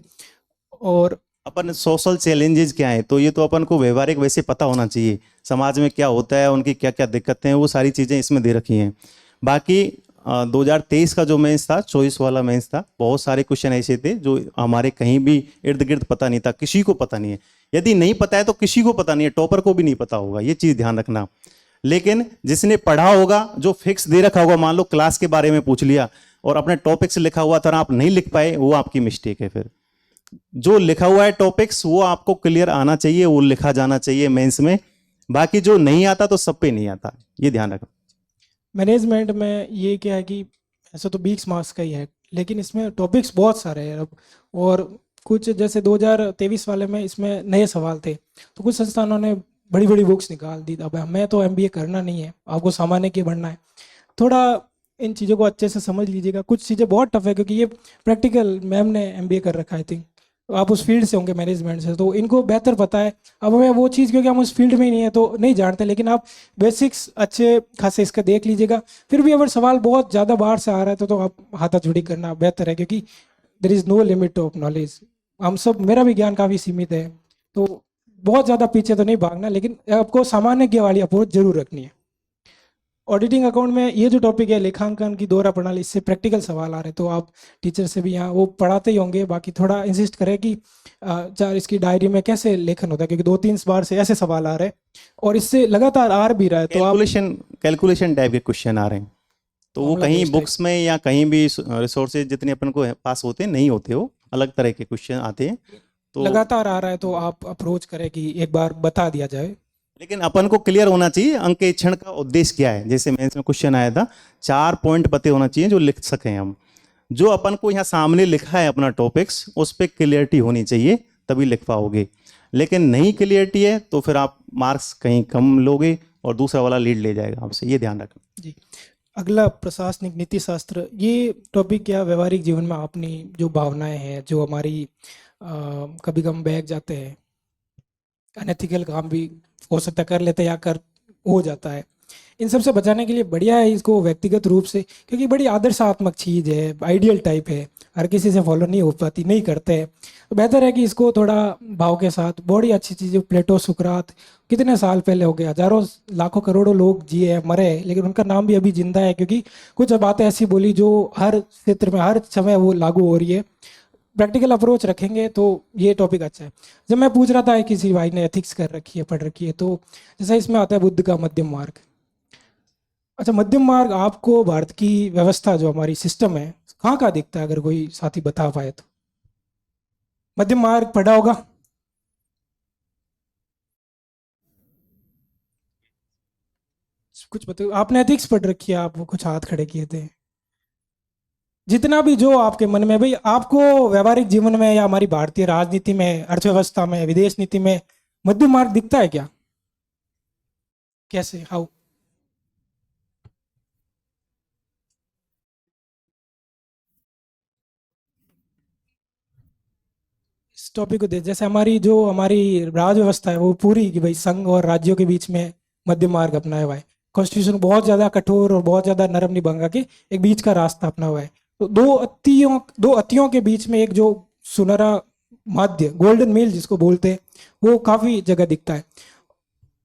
और
अपन सोशल चैलेंजेस क्या है, तो ये तो अपन को व्यवहारिक वैसे पता होना चाहिए, समाज में क्या होता है, उनकी क्या क्या दिक्कतें हैं, वो सारी चीज़ें इसमें दे रखी हैं। बाकी 2023 का जो मेंस था, चॉइस वाला मेंस था, बहुत सारे क्वेश्चन ऐसे थे जो हमारे कहीं भी इर्द गिर्द पता नहीं था, किसी को पता नहीं है। यदि नहीं पता है तो किसी को पता नहीं है, टॉपर को भी नहीं पता होगा, ये चीज़ ध्यान रखना। लेकिन जिसने पढ़ा होगा, जो फिक्स दे रखा होगा, मान लो क्लास के बारे में पूछ लिया और अपने टॉपिक से लिखा हुआ था आप नहीं लिख पाए, वो आपकी मिस्टेक है। फिर जो लिखा हुआ है टॉपिक्स वो आपको क्लियर आना चाहिए, वो लिखा जाना चाहिए मेंस में। बाकी जो नहीं आता तो सब पे नहीं आता, ये ध्यान रखना।
मैनेजमेंट में ये क्या है कि ऐसा तो 20 मार्क्स का ही है, लेकिन इसमें टॉपिक्स बहुत सारे हैं अब, और कुछ जैसे 2023 वाले में इसमें नए सवाल थे, तो कुछ संस्थानों ने बड़ी बड़ी बुक्स निकाल दी। अब हमें तो MBA करना नहीं है, आपको सामान्य की बढ़ना है। थोड़ा इन चीज़ों को अच्छे से समझ लीजिएगा, कुछ चीज़ें बहुत टफ है क्योंकि ये प्रैक्टिकल, मैम ने MBA कर रखा है, आई थिंक आप उस फील्ड से होंगे, मैनेजमेंट से, तो इनको बेहतर पता है। अब हमें वो चीज़, क्योंकि हम उस फील्ड में ही नहीं है तो नहीं जानते, लेकिन आप बेसिक्स अच्छे खासे इसका देख लीजिएगा। फिर भी अगर सवाल बहुत ज़्यादा बाहर से आ रहा है तो आप हाथाजोड़ी करना बेहतर है, क्योंकि there is no limit of knowledge. हम सब, मेरा भी ज्ञान काफ़ी सीमित है, तो बहुत ज़्यादा पीछे तो नहीं भागना, लेकिन आपको सामान्य ज्ञान वाली अप्रोच जरूर रखनी है। ऑडिटिंग अकाउंट में ये जो टॉपिक है लेखांकन की दोहरा प्रणाली, इससे प्रैक्टिकल सवाल आ रहे हैं, तो आप टीचर से भी यहाँ वो पढ़ाते ही होंगे। बाकी थोड़ा इंसिस्ट करें कि चार इसकी डायरी में कैसे लेखन होता है, क्योंकि 2-3 बार से ऐसे सवाल आ रहे हैं और इससे लगातार आ भी रहा है, तो आप
कैलकुलेशन टाइप के क्वेश्चन आ रहे हैं, तो वो
मामला
कहीं
बेस्ड
बुक्स में या कहीं भी रिसोर्सेज जितने अपन को पास होते हैं नहीं होते, वो अलग तरह के क्वेश्चन आते हैं। तो
लगातार आ रहा है, तो आप अप्रोच करें कि एक बार बता दिया जाए।
लेकिन अपन को क्लियर होना चाहिए अंकेक्षण का उद्देश्य क्या है। जैसे मेंस में क्वेश्चन आया था, 4 पॉइंट पते होना चाहिए जो लिख सकें हम। जो अपन को यहाँ सामने लिखा है अपना टॉपिक्स, उस पर क्लियरिटी होनी चाहिए, तभी लिख पाओगे। लेकिन नहीं क्लियरिटी है तो फिर आप मार्क्स कहीं कम लोगे और दूसरा वाला लीड ले जाएगा आपसे, ये ध्यान रखना
जी। अगला, प्रशासनिक नीति शास्त्र। ये टॉपिक क्या, व्यवहारिक जीवन में अपनी जो भावनाएं हैं, जो हमारी कभी कम बहक जाते हैं, अनएथिकल काम भी हो सकता है कर लेते हैं या कर हो जाता है, इन सब से बचाने के लिए बढ़िया है इसको व्यक्तिगत रूप से, क्योंकि बड़ी आदर्शात्मक चीज़ है, आइडियल टाइप है, हर किसी से फॉलो नहीं हो पाती, नहीं करते हैं, तो बेहतर है कि इसको थोड़ा भाव के साथ। बड़ी अच्छी चीज़ है, प्लेटो, सुकरात, कितने साल पहले हो गए, हजारों लाखों करोड़ों लोग जिए हैं, मरे हैं, लेकिन उनका नाम भी अभी जिंदा है, क्योंकि कुछ बातें ऐसी बोली जो हर क्षेत्र में हर समय वो लागू हो रही है। प्रैक्टिकल अप्रोच रखेंगे तो ये टॉपिक अच्छा है। जब मैं पूछ रहा था किसी भाई ने एथिक्स कर रखी है, पढ़ रखी है, तो जैसा इसमें आता है बुद्ध का मध्यम मार्ग। अच्छा, मध्यम मार्ग आपको भारत की व्यवस्था जो हमारी सिस्टम है कहाँ कहाँ दिखता है, अगर कोई साथी बता पाए तो। मध्यम मार्ग पढ़ा होगा, कुछ बताओ। आपने एथिक्स पढ़ रखी है, आप वो कुछ हाथ खड़े किए थे। जितना भी जो आपके मन में भाई, आपको व्यवहारिक जीवन में या हमारी भारतीय राजनीति में, अर्थव्यवस्था में, विदेश नीति में मध्य मार्ग दिखता है क्या? कैसे, हाउ? इस टॉपिक को दे, जैसे हमारी राज व्यवस्था है वो पूरी कि भाई संघ और राज्यों के बीच में मध्य मार्ग अपनाया हुआ है। कॉन्स्टिट्यूशन बहुत ज्यादा कठोर और बहुत ज्यादा नरम नहीं बंगा के एक बीच का रास्ता अपना हुआ है। तो दो अतियों के बीच में एक जो सुनहरा माध्य, गोल्डन मील जिसको बोलते हैं, वो काफी जगह दिखता है।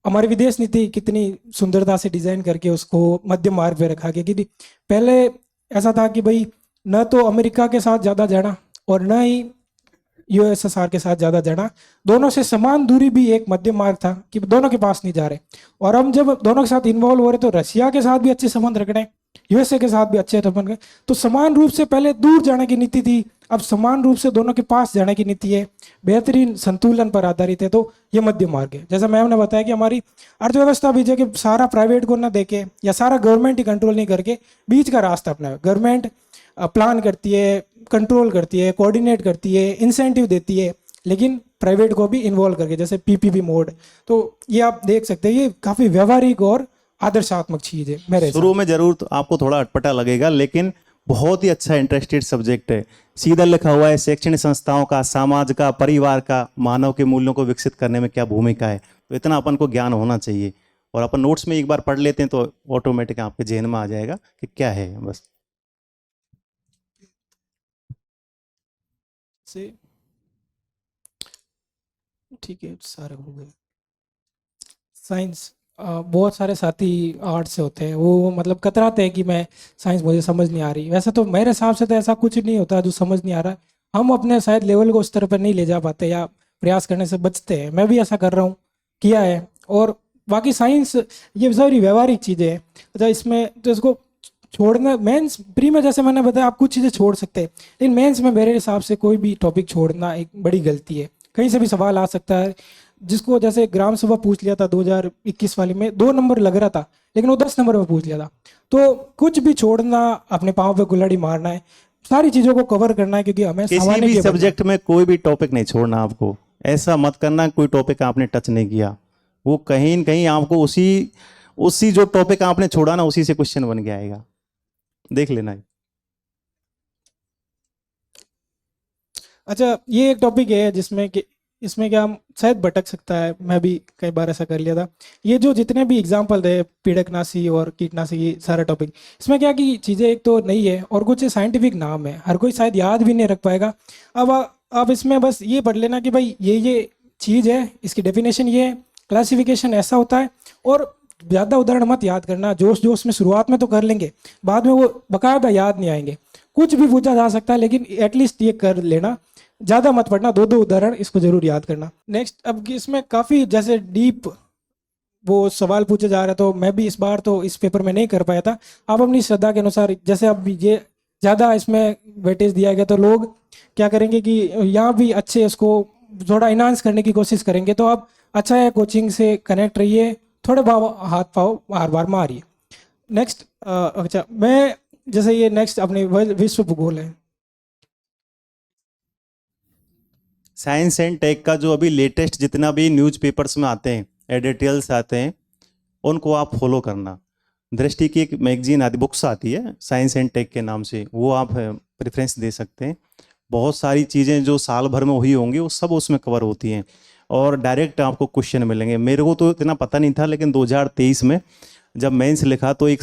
हमारी विदेश नीति कितनी सुंदरता से डिजाइन करके उसको मध्य मार्ग पे रखा गया कि पहले ऐसा था कि भाई न तो अमेरिका के साथ ज्यादा जाना और न ही यूएसएसआर के साथ ज्यादा जाना, दोनों से समान दूरी भी एक मध्य मार्ग था कि दोनों के पास नहीं जा रहे। और हम जब दोनों के साथ इन्वॉल्व हो रहे तो रशिया के साथ भी अच्छे संबंध रखने, यूएसए के साथ भी अच्छे संबंध रखने, तो समान रूप से पहले दूर जाने की नीति थी, अब समान रूप से दोनों के पास जाने की नीति है, बेहतरीन संतुलन पर आधारित है। तो ये मध्य मार्ग है। जैसा मैम ने बताया कि हमारी अर्थव्यवस्था भी जो कि सारा प्राइवेट को ना देके या सारा गवर्नमेंट ही कंट्रोल नहीं करके बीच का रास्ता अपना है। गवर्नमेंट प्लान करती है, कंट्रोल करती है, कोऑर्डिनेट करती है, इंसेंटिव देती है, लेकिन प्राइवेट को भी इन्वॉल्व करके, जैसे पीपीपी मोड। तो ये आप देख सकते हैं, ये काफी व्यवहारिक और आदर्शात्मक चीज है मेरे
शुरू में जरूर तो आपको थोड़ा अटपटा लगेगा, लेकिन बहुत ही अच्छा इंटरेस्टेड सब्जेक्ट है। सीधा लिखा हुआ है शैक्षणिक संस्थाओं का, समाज का, परिवार का, मानव के मूल्यों को विकसित करने में क्या भूमिका है। तो इतना अपन को ज्ञान होना चाहिए, और अपन नोट्स में एक बार पढ़ लेते हैं तो ऑटोमेटिक आपके जहन में आ जाएगा कि क्या है। बस
से ठीक है, सारे हो गए। साइंस, बहुत सारे साथी आर्ट से होते हैं, वो मतलब कतराते हैं कि मैं साइंस मुझे समझ नहीं आ रही। वैसे तो मेरे हिसाब से तो ऐसा कुछ नहीं होता जो समझ नहीं आ रहा, हम अपने शायद लेवल को उस तरह पर नहीं ले जा पाते या प्रयास करने से बचते हैं। मैं भी ऐसा कर रहा हूँ, किया है। और बाकी साइंस ये सारी व्यवहारिक चीज़ें हैं। अच्छा, इसमें तो इसको छोड़ना, मेंस प्री में जैसे मैंने बताया आप कुछ चीज़ें छोड़ सकते हैं, लेकिन मेंस में मेरे हिसाब से कोई भी टॉपिक छोड़ना एक बड़ी गलती है। कहीं से भी सवाल आ सकता है, जिसको जैसे ग्राम सभा पूछ लिया था 2021 वाली में, 2 नंबर लग रहा था लेकिन वो 10 नंबर में पूछ लिया था। तो कुछ भी छोड़ना, अपने पाँव पे कुल्हाड़ी मारना है, सारी चीज़ों को कवर करना है, क्योंकि हमें
किसी
सामान्य
भी
के बनना है।
सब्जेक्ट में कोई भी टॉपिक नहीं छोड़ना आपको। ऐसा मत करना कोई टॉपिक आपने टच नहीं किया, वो कहीं न कहीं आपको उसी उसी जो टॉपिक आपने छोड़ा ना, उसी से क्वेश्चन बन के आएगा। देख लेना।
अच्छा, ये एक टॉपिक है जिसमें कि इसमें क्या हम शायद भटक सकता है, मैं भी कई बार ऐसा कर लिया था। ये जो जितने भी एग्जाम्पल थे, पीड़कनाशी और कीटनाशी, ये सारा टॉपिक, इसमें क्या कि चीज़ें एक तो नहीं है और कुछ साइंटिफिक नाम है, हर कोई शायद याद भी नहीं रख पाएगा। अब आप इसमें बस ये पढ़ लेना कि भाई ये चीज़ है, इसकी डेफिनेशन ये है, क्लासिफिकेशन ऐसा होता है। और ज़्यादा उदाहरण मत याद करना, जोश जोश में शुरुआत में तो कर लेंगे, बाद में वो बकायदा याद नहीं आएंगे। कुछ भी पूछा जा सकता है, लेकिन एटलीस्ट ये कर लेना, ज्यादा मत पढ़ना, 2 उदाहरण इसको जरूर याद करना। नेक्स्ट, अब कि इसमें काफी जैसे डीप वो सवाल पूछे जा रहे, तो मैं भी इस बार तो इस पेपर में नहीं कर पाया था। आप अपनी श्रद्धा के अनुसार, जैसे अब ये ज्यादा इसमें वेटेज दिया गया तो लोग क्या करेंगे कि यहाँ भी अच्छे इसको थोड़ा इनहांस करने की कोशिश करेंगे। तो आप अच्छा है, कोचिंग से कनेक्ट रहिए, थोड़े हाथ पाव बार बार मारिए। नेक्स्ट, अच्छा मैं जैसे ये नेक्स्ट अपने विश्व भूगोल है।
साइंस एंड टेक का जो अभी लेटेस्ट जितना भी न्यूज़पेपर्स में आते हैं, एडिटोरियल्स आते हैं, उनको आप फॉलो करना। दृष्टि की एक मैगजीन आती, बुक्स आती है साइंस एंड टेक के नाम से, वो आप प्रेफरेंस दे सकते हैं। बहुत सारी चीज़ें जो साल भर में हुई होंगी वो सब उसमें कवर होती हैं, और डायरेक्ट आपको क्वेश्चन मिलेंगे। मेरे को तो इतना पता नहीं था, लेकिन 2023 में जब मेंस लिखा तो एक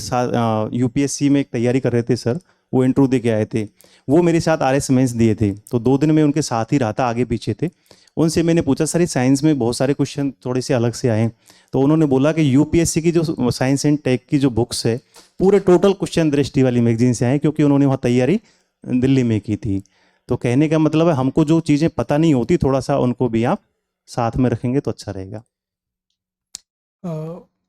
यूपीएससी में एक तैयारी कर रहे थे सर, वो इंटरव्यू दे के आए थे, वो मेरे साथ आरएस मेंस दिए थे, तो 2 दिन में उनके साथ ही रहा था, आगे पीछे थे। उनसे मैंने पूछा सर ये साइंस में बहुत सारे क्वेश्चन थोड़े से अलग से आए, तो उन्होंने बोला कि यूपीएससी की जो साइंस एंड टेक की जो बुक्स है, पूरे टोटल क्वेश्चन दृष्टि वाली मैगजीन से आए, क्योंकि उन्होंने वहाँ तैयारी दिल्ली में की थी। तो कहने का मतलब है, हमको जो चीज़ें पता नहीं होती, थोड़ा सा उनको भी आप साथ में रखेंगे तो अच्छा रहेगा।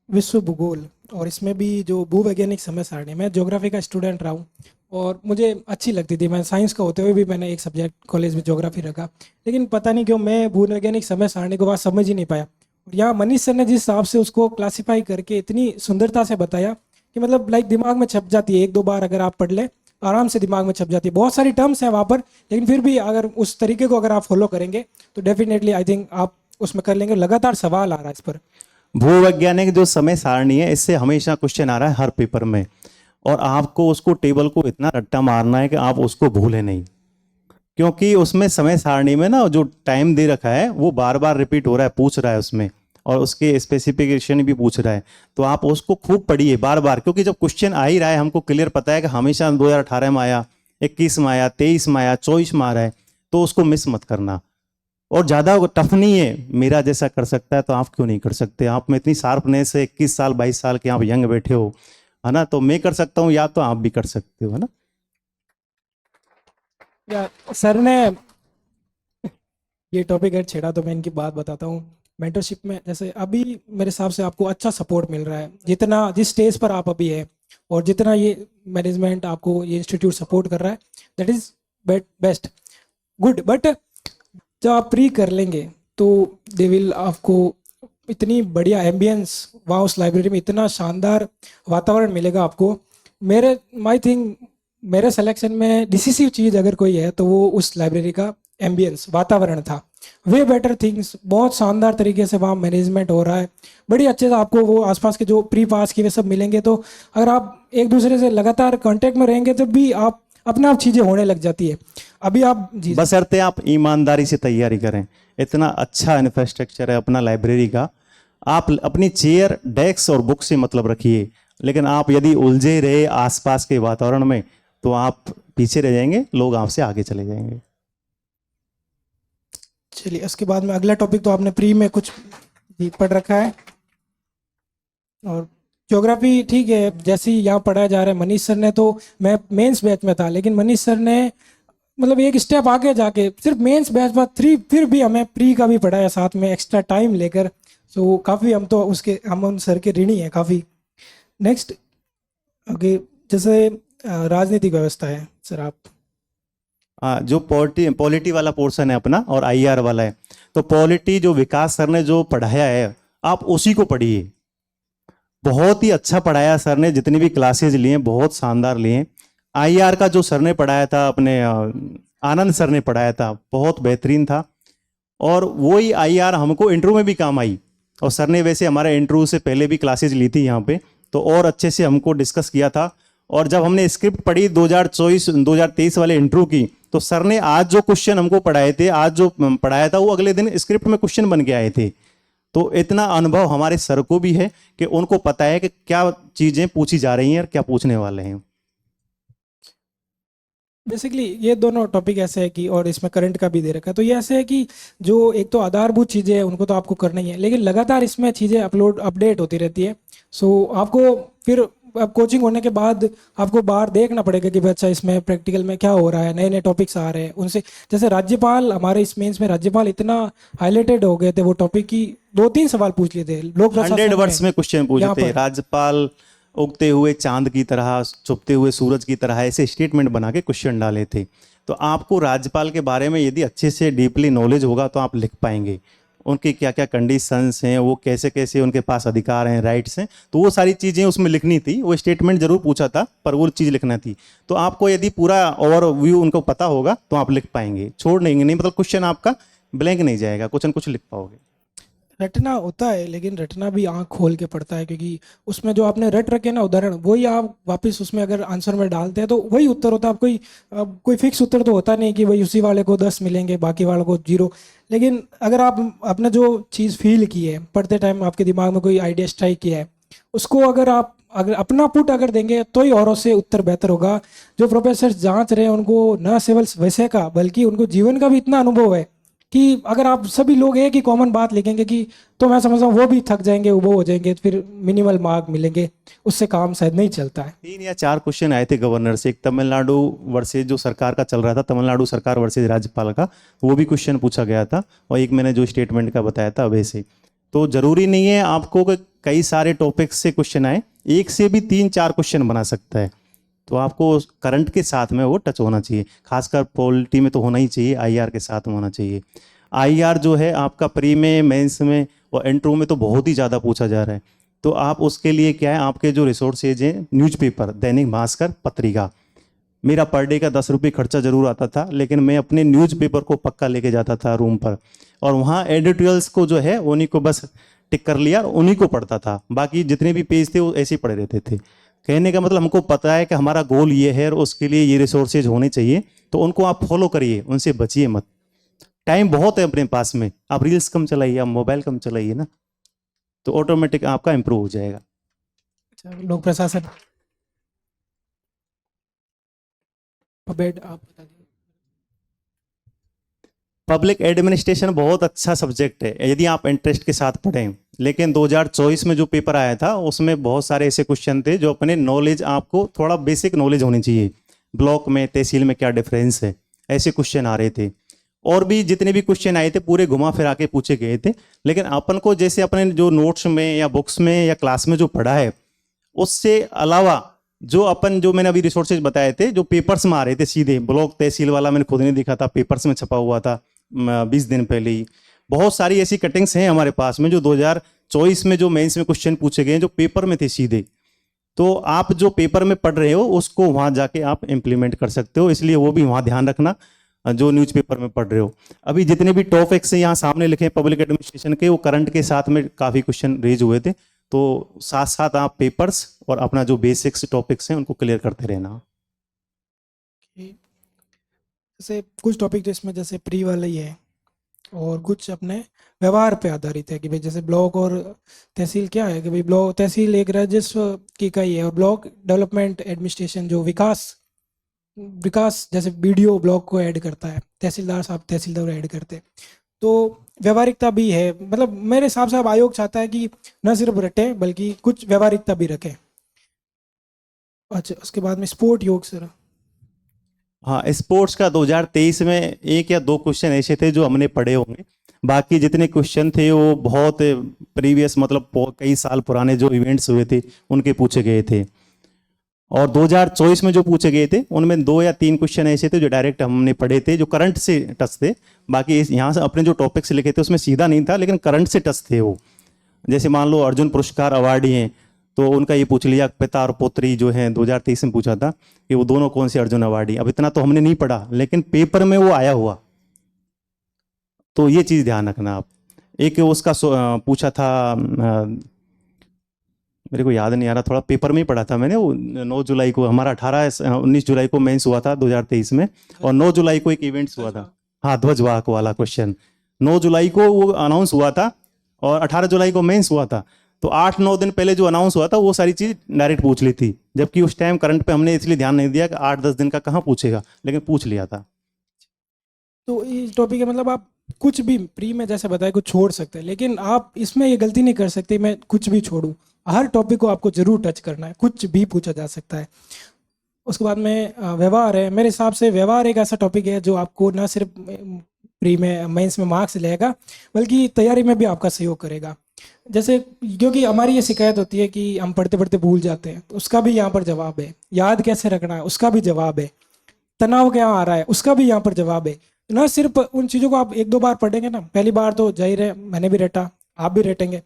विश्व भूगोल, और इसमें भी जो भूवैज्ञानिक समय सारणी, मैं ज्योग्राफी का स्टूडेंट रहा हूँ और मुझे अच्छी लगती थी। मैं साइंस का होते हुए भी मैंने एक सब्जेक्ट कॉलेज में ज्योग्राफी रखा, लेकिन पता नहीं क्यों मैं भूवैज्ञानिक समय सारणी को बात समझ ही नहीं पाया। और यहाँ मनीष सर ने जिस हिसाब से उसको क्लासीफाई करके इतनी सुंदरता से बताया कि मतलब लाइक दिमाग में छप जाती है, 1-2 बार अगर आप पढ़ लें आराम से दिमाग में छप जाती है। बहुत सारी टर्म्स हैं वहाँ पर, लेकिन फिर भी अगर उस तरीके को अगर आप फॉलो करेंगे तो डेफिनेटली आई थिंक आप उसमें कर लेंगे। लगातार सवाल आ रहा है इस पर।
भूवैज्ञानिक जो समय सारणी है, इससे हमेशा क्वेश्चन आ रहा है हर पेपर में, और आपको उसको टेबल को इतना रट्टा मारना है कि आप उसको भूलें नहीं, क्योंकि उसमें समय सारणी में ना जो टाइम दे रखा है वो बार बार रिपीट हो रहा है, पूछ रहा है उसमें, और उसके स्पेसिफिकेशन भी पूछ रहा है। तो आप उसको खूब पढ़िए बार बार, क्योंकि जब क्वेश्चन आ ही रहा है, हमको क्लियर पता है कि हमेशा 2018 में आया, 21 में आया, 23 में आया, 24 में आ रहा है, तो उसको मिस मत करना। और ज़्यादा टफ नहीं है, मेरा जैसा कर सकता है तो आप क्यों नहीं कर सकते? आप में इतनी शार्पनेस है, 21 साल 22 साल के आप यंग बैठे हो, है ना, तो मैं कर सकता हूँ, या तो आप भी कर सकते हो, है ना।
या सर ने ये टॉपिक है छेड़ा तो मैं इनकी बात बताता हूँ। मेंटरशिप में जैसे अभी मेरे हिसाब से आपको अच्छा सपोर्ट मिल रहा है, जितना जिस स्टेज पर आप अभी है और जितना ये मैनेजमेंट आपको ये इंस्टीट्यूट सपोर्ट कर रहा है, that is best good. But जब आप प्री कर लेंगे तो दे विल आपको इतनी बढ़िया एम्बियंस वहाँ उस लाइब्रेरी में, इतना शानदार वातावरण मिलेगा आपको। मेरे माई थिंक मेरे सिलेक्शन में डिसिसिव चीज़ अगर कोई है तो वो उस लाइब्रेरी का एम्बियंस वातावरण था। वे बेटर थिंग्स, बहुत शानदार तरीके से वहाँ मैनेजमेंट हो रहा है, बड़ी अच्छे से आपको वो आसपास के जो प्री पास के वे सब मिलेंगे। तो अगर आप एक दूसरे से लगातार कांटेक्ट में रहेंगे तो भी आप अपने आप चीज़ें होने लग जाती है। अभी आप जी
बशर्ते आप ईमानदारी से तैयारी करें। इतना अच्छा इंफ्रास्ट्रक्चर है अपना लाइब्रेरी का, आप अपनी चेयर, डेस्क और बुक से मतलब रखिए, लेकिन आप यदि उलझे रहे आसपास के वातावरण में तो आप पीछे रह जाएंगे, लोग आपसे आगे चले जाएंगे।
चलिए, उसके बाद में अगला टॉपिक तो आपने प्री में कुछ भी पढ़ रखा है, और ज्योग्राफी ठीक है जैसे ही यहाँ पढ़ाया जा रहा है। मनीष सर ने तो, मैं मेंस बैच में था लेकिन मनीष सर ने मतलब एक स्टेप आगे जाके सिर्फ मेंस बैच बाद थ्री फिर भी हमें प्री का भी पढ़ाया साथ में एक्स्ट्रा टाइम लेकर। सो काफ़ी हम तो उसके हम उन सर के ऋणी हैं काफ़ी। नेक्स्ट ओके, जैसे राजनीतिक व्यवस्था है सर, आप
जो पॉलिटी वाला पोर्शन है अपना और आईआर वाला है, तो पॉलिटी जो विकास सर ने जो पढ़ाया है आप उसी को पढ़िए। बहुत ही अच्छा पढ़ाया सर ने, जितनी भी क्लासेज लिए बहुत शानदार लिए। आईआर का जो सर ने पढ़ाया था, अपने आनंद सर ने पढ़ाया था, बहुत बेहतरीन था, और वही आईआर हमको इंटरव्यू में भी काम आई। और सर ने वैसे हमारे इंटरव्यू से पहले भी क्लासेज ली थी यहाँ पे, तो और अच्छे से हमको डिस्कस किया था। और जब हमने स्क्रिप्ट पढ़ी 2023 वाले इंटरव्यू की, तो सर ने आज जो क्वेश्चन हमको पढ़ाए थे, आज जो पढ़ाया था, वो अगले दिन स्क्रिप्ट में क्वेश्चन बन के आए थे। तो इतना अनुभव हमारे सर को भी है कि उनको पता है कि क्या चीजें पूछी जा रही हैं और क्या पूछने वाले हैं।
बेसिकली ये दोनों टॉपिक ऐसे है कि, और इसमें करंट का भी दे रखा है, तो ये ऐसे है कि जो एक तो आधारभूत चीज़ें हैं उनको तो आपको करना ही है, लेकिन लगातार इसमें चीज़ें अपडेट होती रहती है। सो आपको फिर अब कोचिंग होने के बाद आपको बाहर देखना पड़ेगा कि भाई अच्छा इसमें प्रैक्टिकल में क्या हो रहा है, नए नए टॉपिक्स आ रहे हैं उनसे। जैसे राज्यपाल, हमारे इस मेंस में राज्यपाल इतना हाईलाइटेड हो गए थे वो टॉपिक की 2-3 सवाल पूछ लिए थे लोग
100 वर्ड्स में क्वेश्चन पूछते हैं। राज्यपाल उगते हुए चांद की तरह, छुपते हुए सूरज की तरह, ऐसे स्टेटमेंट बना के क्वेश्चन डाले थे। तो आपको राज्यपाल के बारे में यदि अच्छे से डीपली नॉलेज होगा तो आप लिख पाएंगे। उनकी क्या क्या कंडीशंस हैं, वो कैसे कैसे उनके पास अधिकार हैं, राइट्स हैं, तो वो सारी चीज़ें उसमें लिखनी थी। वो स्टेटमेंट जरूर पूछा था पर वो चीज़ लिखना थी। तो आपको यदि पूरा ओवरव्यू उनको पता होगा तो आप लिख पाएंगे, छोड़ देंगे नहीं, मतलब क्वेश्चन आपका ब्लैंक नहीं जाएगा, कुछ न कुछ लिख पाओगे।
रटना होता है, लेकिन रटना भी आंख खोल के पड़ता है, क्योंकि उसमें जो आपने रट रखे ना उदाहरण, वही आप वापस उसमें अगर आंसर में डालते हैं तो वही उत्तर होता है। अब कोई फिक्स उत्तर तो होता नहीं कि भाई उसी वाले को 10 मिलेंगे बाकी वालों को 0। लेकिन अगर आप आपने जो चीज़ फील की है पढ़ते टाइम, आपके दिमाग में कोई आइडिया स्ट्राइक किया है, उसको अगर अपना पुट अगर देंगे तो ही औरों से उत्तर बेहतर होगा। जो प्रोफेसर जांच रहे हैं उनको न केवल विषय का बल्कि उनको जीवन का भी इतना अनुभव है कि अगर आप सभी लोग एक ही कॉमन बात लिखेंगे कि, तो मैं समझता हूँ वो भी थक जाएंगे, वो हो जाएंगे, फिर मिनिमल मार्क मिलेंगे, उससे काम शायद नहीं चलता है।
3 या 4 क्वेश्चन आए थे गवर्नर से। एक तमिलनाडु वर्सेज जो सरकार का चल रहा था, तमिलनाडु सरकार वर्सेज राज्यपाल का, वो भी क्वेश्चन पूछा गया था। और एक मैंने जो स्टेटमेंट का बताया था वैसे। तो जरूरी नहीं है आपको कि कई सारे टॉपिक्स से क्वेश्चन आए, एक से भी 3-4 क्वेश्चन बना सकता है। तो आपको करंट के साथ में वो टच होना चाहिए, खासकर पॉलिटी में तो होना ही चाहिए, आईआर के साथ में होना चाहिए। आईआर जो है आपका प्री में, मेंस में और इंटरव्यू में तो बहुत ही ज़्यादा पूछा जा रहा है। तो आप उसके लिए क्या है, आपके जो रिसोर्सेज हैं, न्यूज़पेपर, दैनिक भास्कर, पत्रिका, मेरा पर डे का 10 रुपये खर्चा जरूर आता था, लेकिन मैं अपने न्यूज़पेपर को पक्का लेके जाता था रूम पर, और वहाँ एडिटोरियल्स को जो है उन्हीं को बस टिक कर लिया और उन्हीं को पढ़ता था। बाकी जितने भी पेज थे वो ऐसे ही पड़े रहते थे। कहने का मतलब हमको पता है कि हमारा गोल ये है और उसके लिए ये रिसोर्सेज होने चाहिए, तो उनको आप फॉलो करिए, उनसे बचिए मत। टाइम बहुत है अपने पास में, आप रील्स कम चलाइए, आप मोबाइल कम चलाइए ना, तो ऑटोमेटिक आपका इंप्रूव हो जाएगा।
अच्छा, लोक प्रशासन बेड आप बता दीजिए।
पब्लिक एडमिनिस्ट्रेशन बहुत अच्छा सब्जेक्ट है यदि आप इंटरेस्ट के साथ पढ़ें, लेकिन 2024 में जो पेपर आया था उसमें बहुत सारे ऐसे क्वेश्चन थे जो अपने नॉलेज, आपको थोड़ा बेसिक नॉलेज होनी चाहिए, ब्लॉक में तहसील में क्या डिफरेंस है, ऐसे क्वेश्चन आ रहे थे। और भी जितने भी क्वेश्चन आए थे पूरे घुमा फिरा के पूछे गए थे, लेकिन अपन को जैसे अपने जो नोट्स में या बुक्स में या क्लास में जो पढ़ा है उससे अलावा जो मैंने अभी रिसोर्सेज बताए थे, जो पेपर्स में आ रहे थे सीधे, ब्लॉक तहसील वाला मैंने खुद नहीं देखा था, पेपर्स में छपा हुआ था 20 दिन पहले ही। बहुत सारी ऐसी कटिंग्स हैं हमारे पास में जो 2024 में जो मेंस में क्वेश्चन पूछे गए हैं जो पेपर में थे सीधे। तो आप जो पेपर में पढ़ रहे हो उसको वहां जाके आप इम्प्लीमेंट कर सकते हो, इसलिए वो भी वहां ध्यान रखना जो न्यूज़पेपर में पढ़ रहे हो। अभी जितने भी टॉपिक्स हैं यहाँ सामने लिखे हैं पब्लिक एडमिनिस्ट्रेशन के, वो करंट के साथ में काफ़ी क्वेश्चन रेज हुए थे, तो साथ साथ आप पेपर्स और अपना जो बेसिक्स टॉपिक्स हैं उनको क्लियर करते रहना।
जैसे कुछ टॉपिक तो इसमें जैसे प्री वाला ही है और कुछ अपने व्यवहार पे आधारित है कि भाई जैसे ब्लॉक और तहसील क्या है कि भाई ब्लॉक तहसील एक राजस्व की इकाई है और ब्लॉक डेवलपमेंट एडमिनिस्ट्रेशन जो विकास जैसे बीडीओ ब्लॉक को ऐड करता है, तहसीलदार साहब तहसीलदार ऐड करते हैं। तो व्यवहारिकता भी है, मतलब मेरे हिसाब से अब आयोग चाहता है कि न सिर्फ रटे बल्कि कुछ व्यवहारिकता भी रखे। अच्छा, उसके बाद में स्पोर्ट योग सर।
हाँ, स्पोर्ट्स का 2023 में 1 या 2 क्वेश्चन ऐसे थे जो हमने पढ़े होंगे, बाकी जितने क्वेश्चन थे वो बहुत प्रीवियस, मतलब कई साल पुराने जो इवेंट्स हुए थे उनके पूछे गए थे। और 2024 में जो पूछे गए थे उनमें 2 या 3 क्वेश्चन ऐसे थे जो डायरेक्ट हमने पढ़े थे, जो करंट से टच थे। बाकी यहाँ से अपने जो टॉपिक्स लिखे थे उसमें सीधा नहीं था, लेकिन करंट से टच थे वो। जैसे मान लो अर्जुन पुरस्कार अवार्डी हैं तो उनका ये पूछ लिया, पिता और पुत्री जो हैं 2023 में पूछा था कि वो दोनों कौन से अर्जुन अवार्डी। अब इतना तो हमने नहीं पढ़ा, लेकिन पेपर में वो आया हुआ, तो ये चीज़ ध्यान रखना आप। एक उसका पूछा था, मेरे को याद नहीं आ रहा, थोड़ा पेपर में ही पढ़ा था मैंने, वो 9 जुलाई को हमारा 19 जुलाई को मेंस हुआ था 2023 में, और 9 जुलाई को एक इवेंट्स हुआ था। हाँ, ध्वजवाहक वाला क्वेश्चन 9 जुलाई को वो अनाउंस हुआ था और 18 जुलाई को मेंस हुआ था। तो 8-9 दिन पहले जो अनाउंस हुआ था वो सारी चीज डायरेक्ट पूछ ली थी, जबकि उस टाइम करंट पे हमने इसलिए ध्यान नहीं दिया कि 8-10 दिन का कहाँ पूछेगा, लेकिन पूछ लिया था।
तो इस टॉपिक है, मतलब आप कुछ भी प्री में जैसे बताया कुछ छोड़ सकते हैं, लेकिन आप इसमें ये गलती नहीं कर सकते मैं कुछ भी छोड़ूं। हर टॉपिक को आपको जरूर टच करना है, कुछ भी पूछा जा सकता है। उसके बाद में व्यवहार है, मेरे हिसाब से व्यवहार एक ऐसा टॉपिक है जो आपको ना सिर्फ प्री में मेंस में मार्क्स लेगा बल्कि तैयारी में भी आपका सहयोग करेगा। जैसे क्योंकि हमारी ये शिकायत होती है कि हम पढ़ते पढ़ते भूल जाते हैं, तो उसका भी यहाँ पर जवाब है। याद कैसे रखना है उसका भी जवाब है। तनाव क्या आ रहा है उसका भी यहाँ पर जवाब है। ना सिर्फ उन चीज़ों को आप 1-2 बार पढ़ेंगे ना, पहली बार तो जाहिर है मैंने भी रटा, आप भी रटेंगे,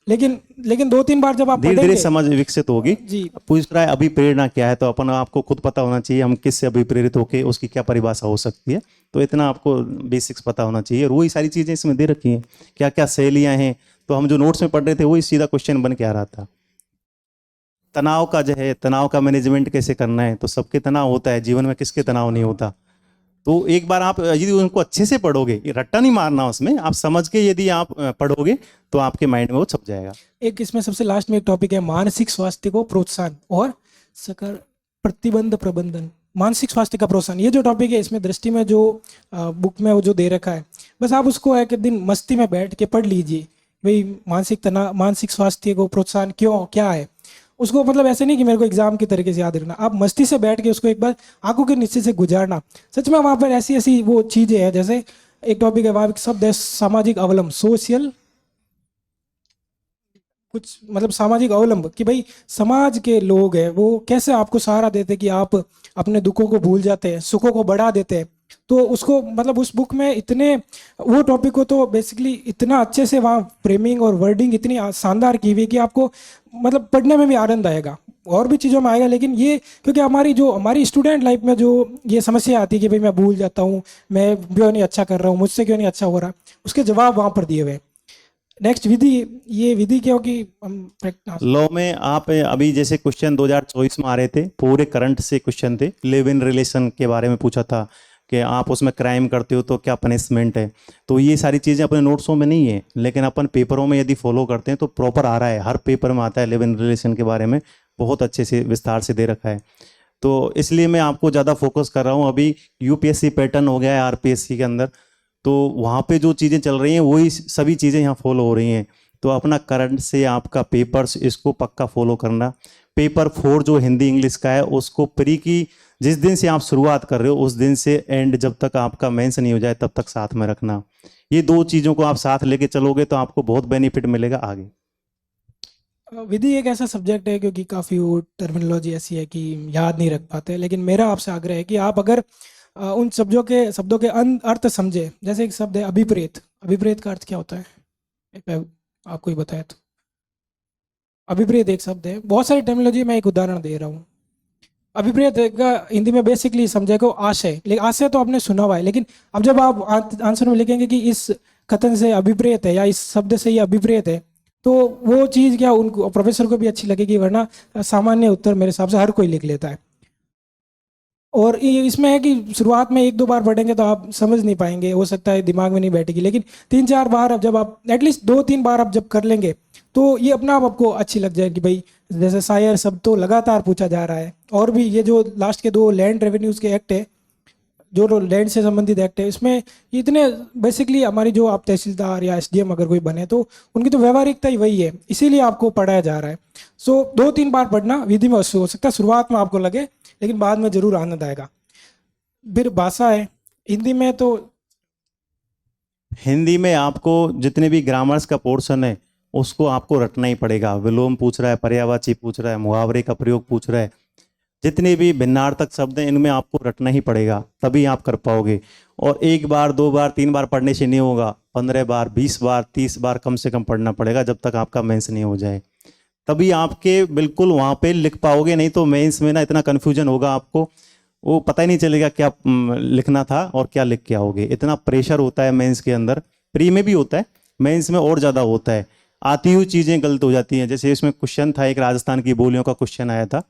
लेकिन 2-3 बार जब आप
धीरे धीरे
पढ़ेंगे
समझ विकसित होगी
जी।
पूछ रहा है अभी प्रेरणा क्या है, तो अपन आपको खुद पता होना चाहिए हम किससे अभी प्रेरित होके उसकी क्या परिभाषा हो सकती है, तो इतना आपको बेसिक्स पता होना चाहिए। और वही सारी चीजें इसमें दे रखी हैं, क्या क्या शैलियां हैं, तो हम जो नोट्स में पढ़ रहे थे वही सीधा क्वेश्चन बन के आ रहा था। तनाव का जो है, तनाव का मैनेजमेंट कैसे करना है, तो सबके तनाव होता है, जीवन में किसके तनाव नहीं होता। तो एक बार आप यदि उनको अच्छे से पढ़ोगे, रट्टा नहीं मारना उसमें, आप समझ के यदि आप पढ़ोगे तो आपके माइंड में वो छप जाएगा।
एक इसमें सबसे लास्ट में एक टॉपिक है मानसिक स्वास्थ्य को प्रोत्साहन और प्रतिबंध प्रबंधन। मानसिक स्वास्थ्य का प्रोत्साहन, ये जो टॉपिक है इसमें दृष्टि में जो बुक में वो जो दे रखा है, बस आप उसको एक दिन मस्ती में बैठ के पढ़ लीजिए भाई मानसिक स्वास्थ्य को प्रोत्साहन क्यों क्या है। उसको मतलब ऐसे नहीं कि मेरे को एग्जाम की तरीके से याद रखना, आप मस्ती से बैठ के उसको एक बार आंखों के नीचे से गुजारना। सच में वहां पर ऐसी ऐसी वो चीजें हैं, जैसे एक टॉपिक है वहां शब्द है सामाजिक अवलंब, सोशल कुछ मतलब सामाजिक अवलंब, कि भाई समाज के लोग हैं वो कैसे आपको सहारा देते हैं कि आप अपने दुखों को भूल जाते हैं, सुखों को बढ़ा देते हैं। तो उसको मतलब उस बुक में इतने वो टॉपिक को तो बेसिकली इतना अच्छे से वहाँ फ्रेमिंग और वर्डिंग इतनी शानदार की हुई कि आपको मतलब पढ़ने में भी आनंद आएगा। और भी चीज़ों में आएगा, लेकिन ये क्योंकि हमारी स्टूडेंट लाइफ में जो ये समस्या आती है कि भाई मैं भूल जाता हूँ, मैं क्यों नहीं अच्छा कर रहा हूँ, मुझसे क्यों नहीं अच्छा हो रहा, उसके जवाब वहाँ पर दिए हुए हैं। नेक्स्ट विधि, ये विधि क्या होगी हम
लॉ में आप अभी जैसे क्वेश्चन 2024 में आ रहे थे, पूरे करंट से क्वेश्चन थे, लिव इन रिलेशन के बारे में पूछा था कि आप उसमें क्राइम करते हो तो क्या पनिशमेंट है। तो ये सारी चीज़ें अपने नोट्सों में नहीं है, लेकिन अपन पेपरों में यदि फॉलो करते हैं तो प्रॉपर आ रहा है, हर पेपर में आता है, लिव इन रिलेशन के बारे में बहुत अच्छे से विस्तार से दे रखा है। तो इसलिए मैं आपको ज़्यादा फोकस कर रहा हूँ। अभी यूपीएससी पैटर्न हो गया है आरपीएससी के अंदर, तो वहाँ पे जो चीज़ें चल रही हैं वही सभी चीज़ें यहाँ फॉलो हो रही हैं। तो अपना करंट से आपका पेपर्स, इसको पक्का फॉलो करना। पेपर 4 जो हिंदी इंग्लिश का है, उसको प्री की जिस दिन से आप शुरुआत कर रहे हो उस दिन से एंड जब तक आपका मेंस नहीं हो जाए तब तक साथ में रखना। ये 2 चीज़ों को आप साथ लेके चलोगे तो आपको बहुत बेनिफिट मिलेगा आगे।
विधि एक ऐसा सब्जेक्ट है क्योंकि काफ़ी वो टर्मिनोलॉजी ऐसी है कि याद नहीं रख पाते, लेकिन मेरा आपसे आग्रह है कि आप अगर उन शब्दों के अर्थ समझे। जैसे एक शब्द है अभिप्रेत, अभिप्रेत का अर्थ क्या होता है, एक आपको ही बताया तो। अभिप्रेत एक शब्द है, बहुत सारी टर्मिनोलॉजी, मैं एक उदाहरण दे रहा हूँ। अभिप्रेत का हिंदी में बेसिकली समझे को आशय, लेकिन आशय तो आपने सुना हुआ है, लेकिन अब जब आप आंसर में लिखेंगे कि इस कथन से अभिप्रेत है या इस शब्द से ये अभिप्रेत है, तो वो चीज़ क्या उनको प्रोफेसर को भी अच्छी लगेगी, वरना सामान्य उत्तर मेरे हिसाब से हर कोई लिख लेता है। और इसमें है कि शुरुआत में 1-2 बार पढ़ेंगे तो आप समझ नहीं पाएंगे, हो सकता है दिमाग में नहीं बैठेगी, लेकिन 3-4 बार अब जब आप एटलीस्ट 2-3 बार आप जब कर लेंगे तो ये अपना आप आपको अच्छी लग जाएगी। भाई जैसे शायर सब तो लगातार पूछा जा रहा है, और भी ये जो लास्ट के 2 लैंड रेवेन्यूज के एक्ट है, जो लैंड से संबंधित एक्ट है, इसमें इतने बेसिकली हमारी जो आप तहसीलदार या एसडीएम अगर कोई बने तो उनकी तो व्यवहारिकता ही वही है, इसीलिए आपको पढ़ाया जा रहा है। सो 2-3 बार पढ़ना विधि में हो सकता है शुरुआत में आपको लगे, लेकिन बाद में जरूर आनंद आएगा। फिर भाषा है, हिंदी में तो
हिंदी में आपको जितने भी ग्रामर्स का पोर्शन है उसको आपको रटना ही पड़ेगा। विलोम पूछ रहा है, पर्यायवाची पूछ रहा है, मुहावरे का प्रयोग पूछ रहा है, जितने भी भिन्नार्थक शब्द हैं इनमें आपको रटना ही पड़ेगा, तभी आप कर पाओगे। और 1 बार 2 बार 3 बार पढ़ने से नहीं होगा, 15 बार 20 बार 30 बार कम से कम पढ़ना पड़ेगा जब तक आपका मेंस नहीं हो जाए, तभी आपके बिल्कुल वहाँ पे लिख पाओगे। नहीं तो मेंस में ना इतना कन्फ्यूजन होगा आपको, वो पता ही नहीं चलेगा क्या लिखना था और क्या लिख के आओगे। इतना प्रेशर होता है मेंस के अंदर, प्री में भी होता है, मेंस में और ज़्यादा होता है। आती हुई चीज़ें गलत हो जाती हैं। जैसे इसमें क्वेश्चन था, एक राजस्थान की बोलियों का क्वेश्चन आया था,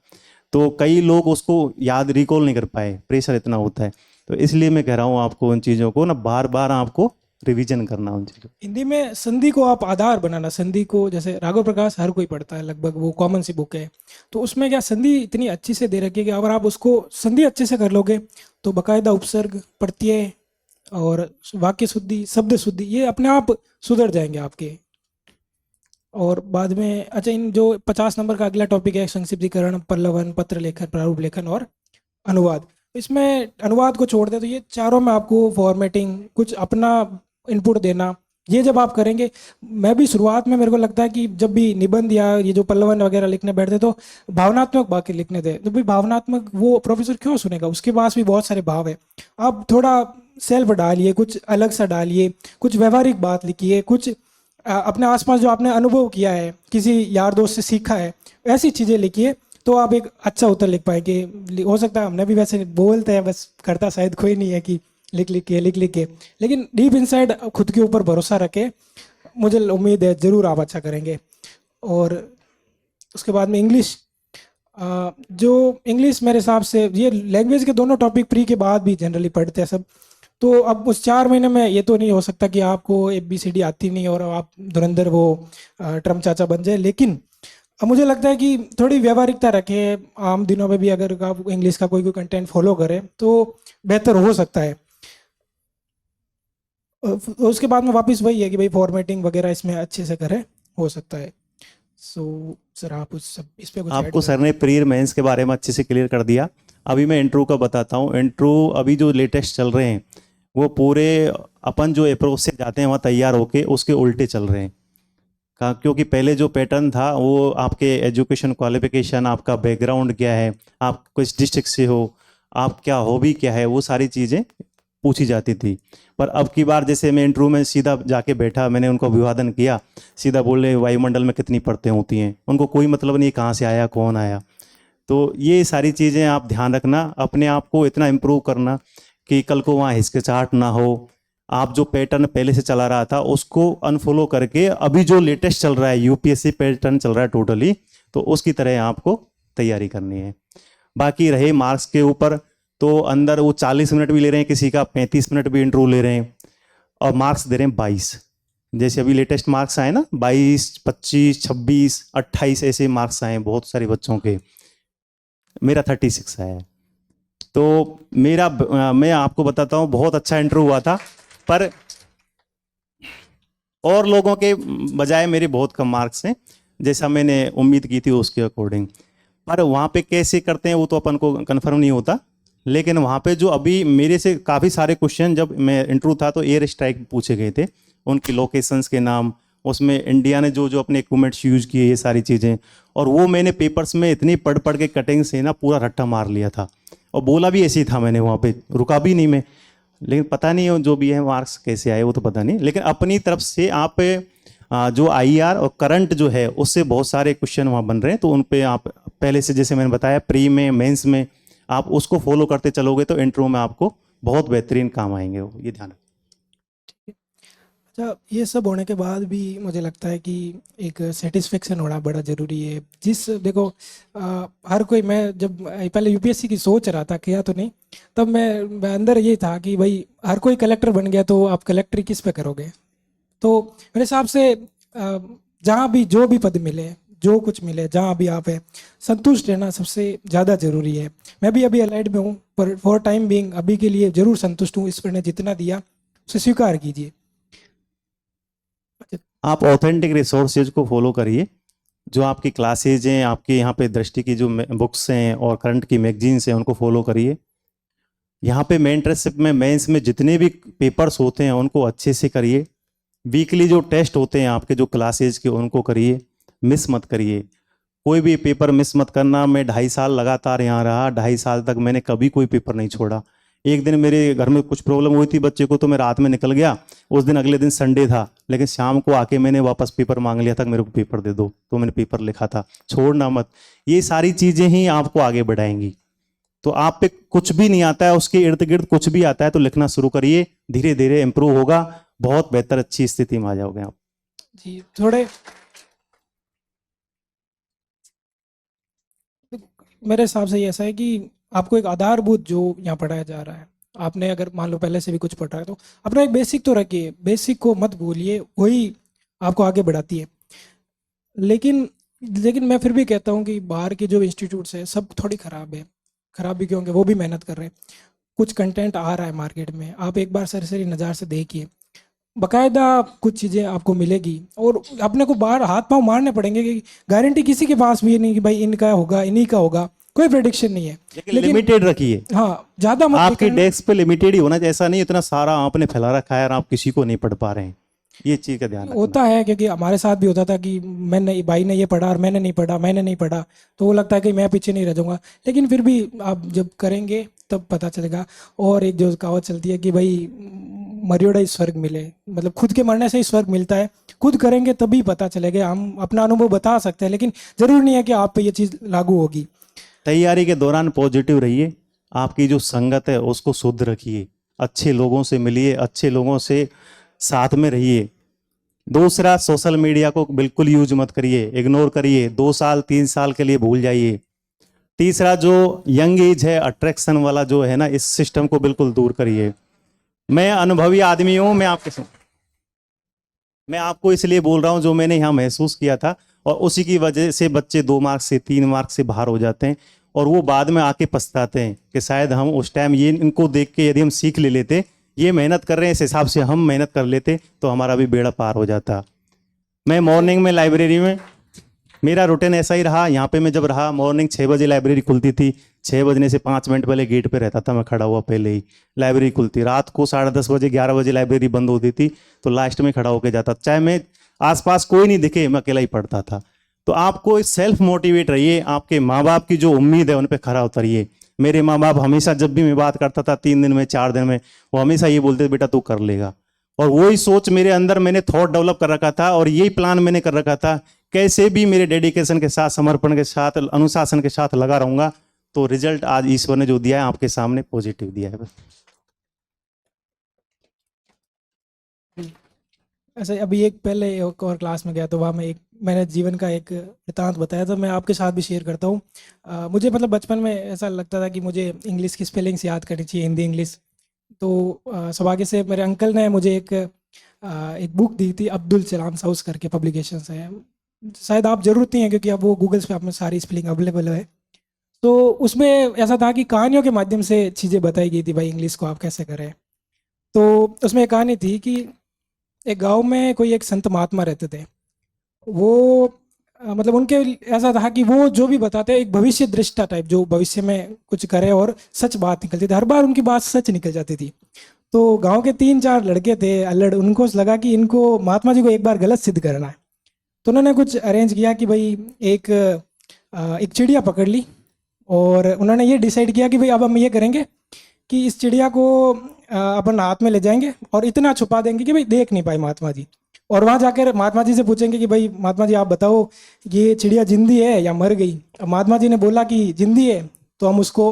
तो कई लोग उसको याद रिकॉल नहीं कर पाए, प्रेशर इतना होता है। तो इसलिए मैं कह रहा हूँ आपको उन चीज़ों को ना बार बार आपको रिवीजन करना उन चीज़ों।
हिंदी में संधि को आप आधार बनाना, संधि को जैसे राघव प्रकाश हर कोई पढ़ता है लगभग, वो कॉमन सी बुक है, तो उसमें क्या संधि इतनी अच्छी से दे रखी है कि अगर आप उसको संधि अच्छे से कर लोगे तो बकायदा उपसर्ग, प्रत्यय और वाक्य शुद्धि, शब्द शुद्धि, ये अपने आप सुधर जाएंगे आपके। और बाद में अच्छा, इन जो 50 नंबर का अगला टॉपिक है संक्षिप्तीकरण, पल्लवन, पत्र लेखन, प्रारूप लेखन और अनुवाद। इसमें अनुवाद को छोड़ दे तो ये चारों में आपको फॉर्मेटिंग, कुछ अपना इनपुट देना, ये जब आप करेंगे। मैं भी शुरुआत में मेरे को लगता है कि जब भी निबंध या ये जो पल्लवन वगैरह लिखने बैठते तो भावनात्मक वाक्य लिखने थे, तो भाई भावनात्मक वो प्रोफेसर क्यों सुनेगा, उसके पास भी बहुत सारे भाव है। आप थोड़ा सेल्फ डालिए, कुछ अलग सा डालिए, कुछ व्यवहारिक बात लिखिए, कुछ अपने आसपास जो आपने अनुभव किया है, किसी यार दोस्त से सीखा है, ऐसी चीज़ें लिखिए, तो आप एक अच्छा उत्तर लिख पाएंगे। हो सकता है हमने भी वैसे बोलते हैं, बस करता शायद कोई नहीं है कि लिख लिख के, लेकिन डीप इनसाइड खुद के ऊपर भरोसा रखे, मुझे उम्मीद है ज़रूर आप अच्छा करेंगे। और उसके बाद में इंग्लिश, जो इंग्लिश मेरे हिसाब से ये लैंग्वेज के दोनों टॉपिक प्री के बाद भी जनरली पढ़ते हैं सब, तो अब उस 4 महीने में ये तो नहीं हो सकता कि आपको ABCD आती नहीं और आप धुरंधर वो ट्रम्प चाचा बन जाए, लेकिन अब मुझे लगता है कि थोड़ी व्यवहारिकता रखें, आम दिनों में भी अगर आप इंग्लिश का कोई कंटेंट फॉलो करें तो बेहतर हो सकता है। उसके बाद में वापस वही है कि भाई फॉर्मेटिंग वगैरह इसमें अच्छे से करें, हो सकता है। सो सर आप उस सब इस पे कुछ
आपको सर ने प्री मेंस के बारे में अच्छे से क्लियर कर दिया। अभी मैं इंट्रो का बताता हूँ। इंट्रो अभी जो लेटेस्ट चल रहे हैं वो पूरे अपन जो अप्रोच से जाते हैं वहाँ तैयार होके उसके उल्टे चल रहे हैं। क्योंकि पहले जो पैटर्न था वो आपके एजुकेशन क्वालिफिकेशन, आपका बैकग्राउंड क्या है, आप किस डिस्ट्रिक्ट से हो, आप क्या हॉबी क्या है, वो सारी चीज़ें पूछी जाती थी। पर अब की बार जैसे मैं इंटरव्यू में सीधा जाके बैठा, मैंने उनको अभिवादन किया, सीधा बोले वायुमंडल में कितनी परतें होती हैं, उनको कोई मतलब नहीं कहाँ से आया कौन आया। तो ये सारी चीज़ें आप ध्यान रखना, अपने आप को इतना इम्प्रूव करना कि कल को वहाँ हिचकिचाहट ना हो। आप जो पैटर्न पहले से चला रहा था उसको अनफॉलो करके अभी जो लेटेस्ट चल रहा है यूपीएससी पैटर्न चल रहा है टोटली, तो उसकी तरह आपको तैयारी करनी है। बाकी रहे मार्क्स के ऊपर, तो अंदर वो 40 मिनट भी ले रहे हैं, किसी का 35 मिनट भी इंटरव्यू ले रहे हैं, और मार्क्स दे रहे हैं 22। जैसे अभी लेटेस्ट मार्क्स आए ना 22, 25, 26, 28 ऐसे मार्क्स आए हैं बहुत सारे बच्चों के। मेरा 36 आया है। तो मैं आपको बताता हूँ बहुत अच्छा इंटरव्यू हुआ था, पर और लोगों के बजाय मेरे बहुत कम मार्क्स हैं, जैसा मैंने उम्मीद की थी उसके अकॉर्डिंग। पर वहाँ पे कैसे करते हैं वो तो अपन को कंफर्म नहीं होता, लेकिन वहाँ पे जो अभी मेरे से काफ़ी सारे क्वेश्चन जब मैं इंटरव्यू था तो एयर स्ट्राइक पूछे गए थे, उनकी लोकेशंस के नाम, उसमें इंडिया ने जो जो अपने इक्विपमेंट्स यूज़ किए, ये सारी चीज़ें, और वो मैंने पेपर्स में इतनी पढ़ पढ़ के कटिंग से ना पूरा रट्टा मार लिया था, और बोला भी ऐसे ही था मैंने, वहाँ पे रुका भी नहीं मैं। लेकिन पता नहीं जो भी है मार्क्स कैसे आए वो तो पता नहीं, लेकिन अपनी तरफ से आप जो आईआर और करंट जो है उससे बहुत सारे क्वेश्चन वहाँ बन रहे हैं, तो उन पे आप पहले से जैसे मैंने बताया प्री में मेंस में आप उसको फॉलो करते चलोगे तो इंटरव्यू में आपको बहुत बेहतरीन काम आएंगे वो, ये ध्यान रखना।
अच्छा, ये सब होने के बाद भी मुझे लगता है कि एक सेटिस्फेक्शन होना बड़ा ज़रूरी है। देखो हर कोई, मैं जब पहले यूपीएससी की सोच रहा था, किया तो नहीं, तब मैं अंदर ये था कि भाई हर कोई कलेक्टर बन गया तो आप कलेक्टरी किस पे करोगे। तो मेरे हिसाब से जहाँ भी जो भी पद मिले, जो कुछ मिले, जहाँ भी आप है, संतुष्ट रहना सबसे ज़्यादा ज़रूरी है। मैं भी अभी अलाइड में हूँ, पर फॉर टाइम बीइंग अभी के लिए ज़रूर संतुष्ट हूँ। ईश्वर ने जितना दिया उसे स्वीकार कीजिए।
आप ऑथेंटिक रिसोर्सेज को फॉलो करिए, जो आपकी क्लासेज हैं, आपके यहाँ पे दृष्टि की जो बुक्स हैं और करंट की मैगजीन्स हैं उनको फॉलो करिए। यहाँ पे मेंटरशिप में मेंस में जितने भी पेपर्स होते हैं उनको अच्छे से करिए। वीकली जो टेस्ट होते हैं आपके जो क्लासेज के उनको करिए, मिस मत करिए, कोई भी पेपर मिस मत करना। मैं 2.5 साल लगातार यहाँ रहा, 2.5 साल तक मैंने कभी कोई पेपर नहीं छोड़ा। एक दिन मेरे घर में कुछ प्रॉब्लम हुई थी बच्चे को, तो मैं रात में निकल गया, उस दिन अगले दिन संडे था, लेकिन शाम को आके मैंने वापस पेपर मांग लिया था, मेरे को पेपर दे दो, तो मैंने पेपर लिखा था। छोड़ना मत, ये सारी चीज़ें ही आपको आगे बढ़ाएंगी। तो आप पे कुछ भी नहीं आता है, उसके इर्द गिर्द कुछ भी आता है तो लिखना शुरू करिए, धीरे धीरे इंप्रूव होगा, बहुत बेहतर अच्छी स्थिति में आ जाओगे आप।
जी, थोड़े मेरे हिसाब से ये ऐसा है कि आपको एक आधारभूत जो यहाँ पढ़ाया जा रहा है, आपने अगर मान लो पहले से भी कुछ पढ़ा है तो अपना एक बेसिक तो रखिए, बेसिक को मत भूलिए, वही आपको आगे बढ़ाती है। लेकिन लेकिन मैं फिर भी कहता हूँ कि बाहर के जो इंस्टीट्यूट्स है सब थोड़ी ख़राब है। ख़राब भी क्योंकि वो भी मेहनत कर रहे हैं, कुछ कंटेंट आ रहा है मार्केट में, आप एक बार सरसरी नज़र से देखिए, बाकायदा कुछ चीज़ें आपको मिलेगी, और अपने को बाहर हाथ पांव मारने पड़ेंगे कि गारंटी किसी के पास भी नहीं कि भाई इनका होगा, इन्हीं का होगा, कोई प्रेडिक्शन नहीं है।
लेकिन लिमिटेड रखिए,
हाँ, ज़्यादा मत
आपके
करना।
डेस्क पे लिमिटेड ही होना, ऐसा नहीं इतना सारा आपने फैला रखा है और आप किसी को नहीं पढ़ पा रहे हैं, ये चीज़ का ध्यान रखना।
होता है, क्योंकि हमारे साथ भी होता था कि मैंने, भाई ने ये पढ़ा और मैंने नहीं पढ़ा, मैंने नहीं पढ़ा, तो वो लगता है कि मैं पीछे नहीं रह जाऊंगा। लेकिन फिर भी आप जब करेंगे तब पता चलेगा। और एक जो कहावत चलती है कि भाई मर्योड़ा ही स्वर्ग मिले, मतलब खुद के मरने से ही स्वर्ग मिलता है, खुद करेंगे तभी पता चलेगा। हम अपना अनुभव बता सकते हैं, लेकिन ज़रूरी नहीं है कि आप पे ये चीज़ लागू होगी।
तैयारी के दौरान पॉजिटिव रहिए, आपकी जो संगत है उसको शुद्ध रखिए, अच्छे लोगों से मिलिए, अच्छे लोगों से साथ में रहिए। दूसरा, सोशल मीडिया को बिल्कुल यूज मत करिए, इग्नोर करिए, 2 साल 3 साल के लिए भूल जाइए। तीसरा, जो यंग एज है, अट्रैक्शन वाला जो है ना, इस सिस्टम को बिल्कुल दूर करिए। मैं अनुभवी आदमी हूं, मैं आपको इसलिए बोल रहा हूं जो मैंने यहाँ महसूस किया था, और उसी की वजह से बच्चे 2 मार्क से 3 मार्क से बाहर हो जाते हैं, और वो बाद में आके पछताते हैं कि शायद हम उस टाइम ये इनको देख के यदि हम सीख ले लेते, ये मेहनत कर रहे हैं इस हिसाब से हम मेहनत कर लेते, तो हमारा भी बेड़ा पार हो जाता। मैं मॉर्निंग में लाइब्रेरी में, मेरा रूटीन ऐसा ही रहा, यहाँ पे मैं जब रहा, मॉर्निंग 6 बजे लाइब्रेरी खुलती थी, 6 बजने से 5 मिनट पहले गेट पे रहता था मैं खड़ा हुआ, पहले ही लाइब्रेरी खुलती। रात को 10:30 बजे 11 बजे लाइब्रेरी बंद होती थी, तो लास्ट में खड़ा होकर जाता, चाहे मैं आसपास कोई नहीं दिखे, मैं अकेला ही पढ़ता था। तो आपको सेल्फ मोटिवेट रहिए, आपके माँ बाप की जो उम्मीद है उन पर खरा उतरिए। मेरे माँ बाप हमेशा, जब भी मैं बात करता था 3 दिन में 4 दिन में, वो हमेशा ये बोलते बेटा तू कर लेगा, और वही सोच मेरे अंदर मैंने थॉट डेवलप कर रखा था, और यही प्लान मैंने कर रखा था कैसे भी मेरे डेडिकेशन के साथ, समर्पण के साथ, अनुशासन के साथ लगा रहूंगा, तो रिजल्ट आज ईश्वर ने जो दिया है आपके सामने पॉजिटिव दिया है।
ऐसे अभी एक पहले एक और क्लास में गया तो वहाँ मैं मैंने जीवन का एक वृतांत बताया, तो मैं आपके साथ भी शेयर करता हूँ। मुझे मतलब बचपन में ऐसा लगता था कि मुझे इंग्लिश की स्पेलिंग्स याद करनी चाहिए, हिंदी इंग्लिश। तो सौभाग्य से मेरे अंकल ने मुझे एक बुक दी थी, अब्दुल सलाम साउस करके पब्लिकेशन है, शायद आप जरूरत नहीं है क्योंकि अब वो गूगल्स पे आप में सारी स्पेलिंग अवेलेबल है। तो उसमें ऐसा था कि कहानियों के माध्यम से चीज़ें बताई गई थी, भाई इंग्लिश को आप कैसे करें। तो उसमें एक कहानी थी कि एक गांव में कोई एक संत महात्मा रहते थे। वो मतलब उनके ऐसा था कि वो जो भी बताते एक भविष्य दृष्टा टाइप, जो भविष्य में कुछ करे और सच बात निकलती थी, हर बार उनकी बात सच निकल जाती थी। तो गांव के 3-4 लड़के थे अल्लड़, उनको लगा कि इनको महात्मा जी को एक बार गलत सिद्ध करना है। तो उन्होंने कुछ अरेंज किया कि भाई एक चिड़िया पकड़ ली, और उन्होंने ये डिसाइड किया कि भाई अब हम ये करेंगे कि इस चिड़िया को अपन हाथ में ले जाएंगे और इतना छुपा देंगे कि भाई देख नहीं पाए महात्मा जी। और वहाँ जाकर महात्मा जी से पूछेंगे कि भाई महात्मा जी आप बताओ ये चिड़िया जिंदी है या मर गई। अब महात्मा जी ने बोला कि जिंदी है तो हम उसको,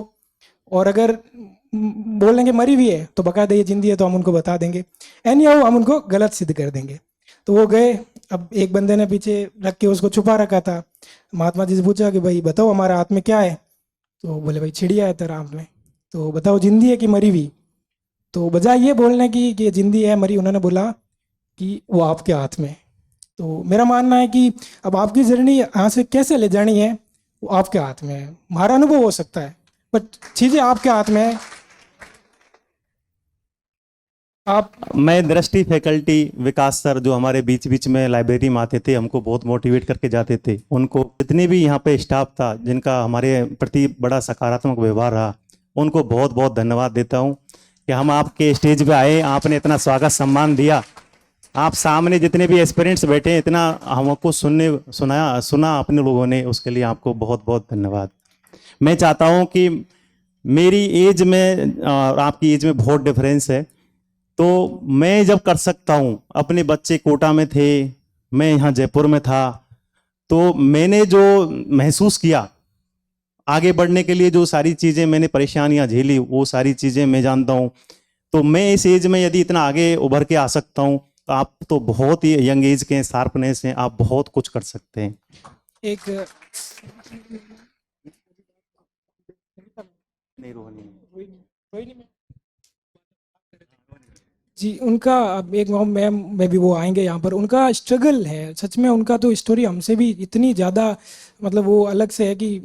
और अगर बोलेंगे मरी हुई है तो बकायदा ये जिंदी है तो हम उनको बता देंगे, एनी हाउ हम उनको गलत सिद्ध कर देंगे। तो वो गए। अब एक बंदे ने पीछे रख के उसको छुपा रखा था। महात्मा जी से पूछा कि भाई बताओ हमारे हाथ में क्या है। तो बोले भाई चिड़िया है तेरा हाथ में, तो बताओ जिंदी है कि मरी हुई। तो बजाय ये बोलने की कि जिंदी है मरी, उन्होंने बोला कि वो आपके हाथ में। तो मेरा मानना है कि अब आपकी जर्नी यहाँ से कैसे ले जानी है वो आपके हाथ में है। हमारा अनुभव हो सकता है बट चीज़ें आपके हाथ में है। आप
मैं दृष्टि फैकल्टी विकास सर जो हमारे बीच बीच में लाइब्रेरी में आते थे, हमको बहुत मोटिवेट करके जाते थे, उनको जितने भी यहाँ पे स्टाफ था जिनका हमारे प्रति बड़ा सकारात्मक व्यवहार रहा, उनको बहुत बहुत धन्यवाद देता हूँ कि हम आपके स्टेज पे आए, आपने इतना स्वागत सम्मान दिया, आप सामने जितने भी एस्पिरेंट्स बैठे हैं, इतना हमको सुना अपने लोगों ने, उसके लिए आपको बहुत बहुत धन्यवाद। मैं चाहता हूँ कि मेरी एज में और आपकी एज में बहुत डिफरेंस है, तो मैं जब कर सकता हूँ, अपने बच्चे कोटा में थे, मैं यहाँ जयपुर में था, तो मैंने जो महसूस किया आगे बढ़ने के लिए, जो सारी चीज़ें मैंने परेशानियां झेली, वो सारी चीज़ें मैं जानता हूँ। तो मैं इस एज में यदि इतना आगे उभर के आ सकता हूँ, तो आप तो बहुत ही यंग एज के हैं, शार्पनेस हैं, आप बहुत कुछ कर सकते हैं।
एक
नहीं रोहनी
जी, उनका अब एक मैम में भी वो आएंगे यहाँ पर, उनका स्ट्रगल है सच में, उनका तो स्टोरी हमसे भी इतनी ज़्यादा मतलब वो अलग से है कि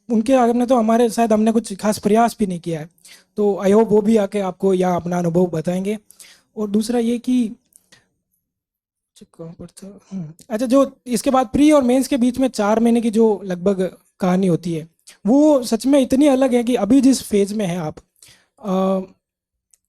उनके आगे में तो हमारे शायद हमने कुछ खास प्रयास भी नहीं किया है। तो आई होप वो भी आके आपको यहाँ अपना अनुभव बताएंगे। और दूसरा ये कि कहाँ पर था, अच्छा, जो इसके बाद प्री और मेंस के बीच में 4 महीने की जो लगभग कहानी होती है, वो सच में इतनी अलग है कि अभी जिस फेज में है आप,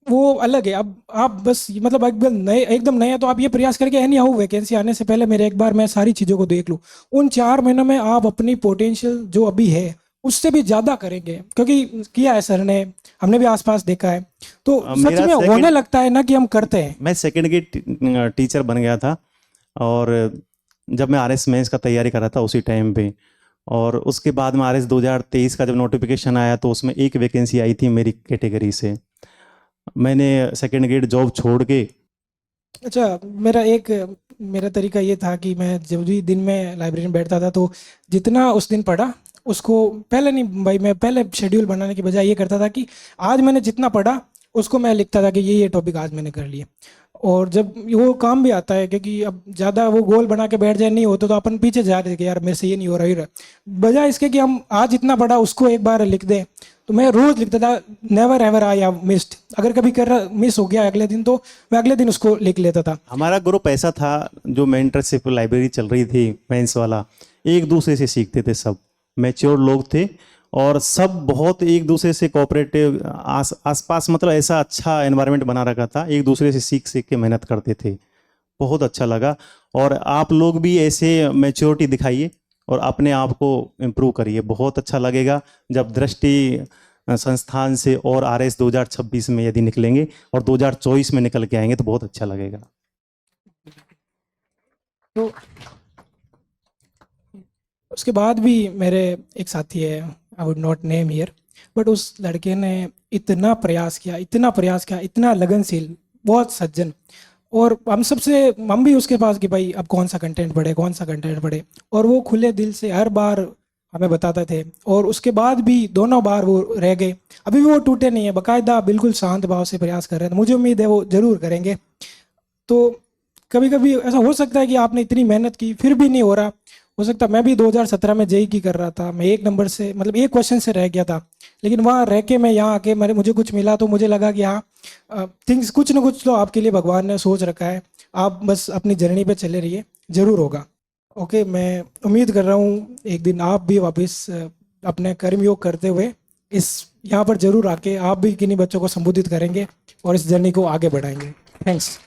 वो अलग है। अब आप बस मतलब एकदम नए हैं तो आप ये प्रयास करके एनी हाउ वैकेंसी आने से पहले मेरे एक बार मैं सारी चीज़ों को देख लूँ। उन 4 महीनों में आप अपनी पोटेंशियल जो अभी है उससे भी ज़्यादा करेंगे, क्योंकि किया है सर ने, हमने भी आसपास देखा है। तो सच
मेरा
में होने लगता है ना कि हम करते हैं।
मैं सेकंड की टीचर बन गया था, और जब मैं RS मेंस का तैयारी कर रहा था उसी टाइम पे, और उसके बाद में RS 2023 का जब नोटिफिकेशन आया तो उसमें एक वैकेंसी आई थी मेरी कैटेगरी से। मैंने सेकंड ग्रेड जॉब छोड़ के,
अच्छा, मेरा तरीका ये था कि मैं जब भी दिन में लाइब्रेरी में बैठता था तो जितना उस दिन पढ़ा उसको पहले नहीं भाई, मैं पहले शेड्यूल बनाने के बजाय ये करता था कि आज मैंने जितना पढ़ा उसको मैं लिखता था कि ये टॉपिक आज मैंने कर लिया। और जब वो काम भी आता है, क्योंकि अब ज़्यादा वो गोल बना के बैठ जाए नहीं होते तो अपन पीछे जा रहे थे कि यार मेरे से ये नहीं हो रहा है, बजाय इसके कि हम आज इतना पढ़ा उसको एक बार लिख दें। तो मैं रोज लिखता था never ever I have missed, अगर कभी मिस हो गया अगले दिन तो मैं अगले दिन उसको लिख लेता था।
हमारा ग्रुप ऐसा था, जो मेंटरशिप लाइब्रेरी चल रही थी मेंस वाला, एक दूसरे से सीखते थे, सब मैच्योर लोग थे और सब बहुत एक दूसरे से कोऑपरेटिव, आसपास मतलब ऐसा अच्छा एनवायरनमेंट बना रखा था, एक दूसरे से सीख सीख के मेहनत करते थे, बहुत अच्छा लगा। और आप लोग भी ऐसे मैच्योरिटी दिखाइए और अपने आप को इम्प्रूव करिए, बहुत अच्छा लगेगा जब दृष्टि संस्थान से और RS 2026 में यदि निकलेंगे और 2024 में निकल के आएंगे तो बहुत अच्छा लगेगा।
तो उसके बाद भी मेरे एक साथी है, I would not name here, but उस लड़के ने इतना प्रयास किया, इतना प्रयास किया, इतना लगनशील, बहुत सज्जन। और हम भी उसके पास कि भाई अब कौन सा कंटेंट पढ़े, कौन सा कंटेंट पढ़े, और वो खुले दिल से हर बार हमें बताते थे। और उसके बाद भी दोनों बार वो रह गए, अभी भी वो टूटे नहीं है, बाकायदा बिल्कुल शांत भाव से प्रयास कर रहे हैं। मुझे उम्मीद है वो जरूर करेंगे। तो कभी कभी ऐसा हो सकता है कि आपने इतनी मेहनत की फिर भी नहीं हो रहा, हो सकता है मैं भी 2017 में जेई की कर रहा था, मैं एक नंबर से, मतलब एक क्वेश्चन से रह गया था, लेकिन वहाँ रह के मैं यहाँ आके मुझे कुछ मिला, तो मुझे लगा कि हाँ, थिंग्स कुछ ना कुछ तो आपके लिए भगवान ने सोच रखा है, आप बस अपनी जर्नी पे चले रहिए, जरूर होगा। ओके, मैं उम्मीद कर रहा हूँ एक दिन आप भी वापस अपने कर्मयोग करते हुए इस यहाँ पर जरूर आके आप भी किन्हीं बच्चों को संबोधित करेंगे और इस जर्नी को आगे बढ़ाएंगे। थैंक्स।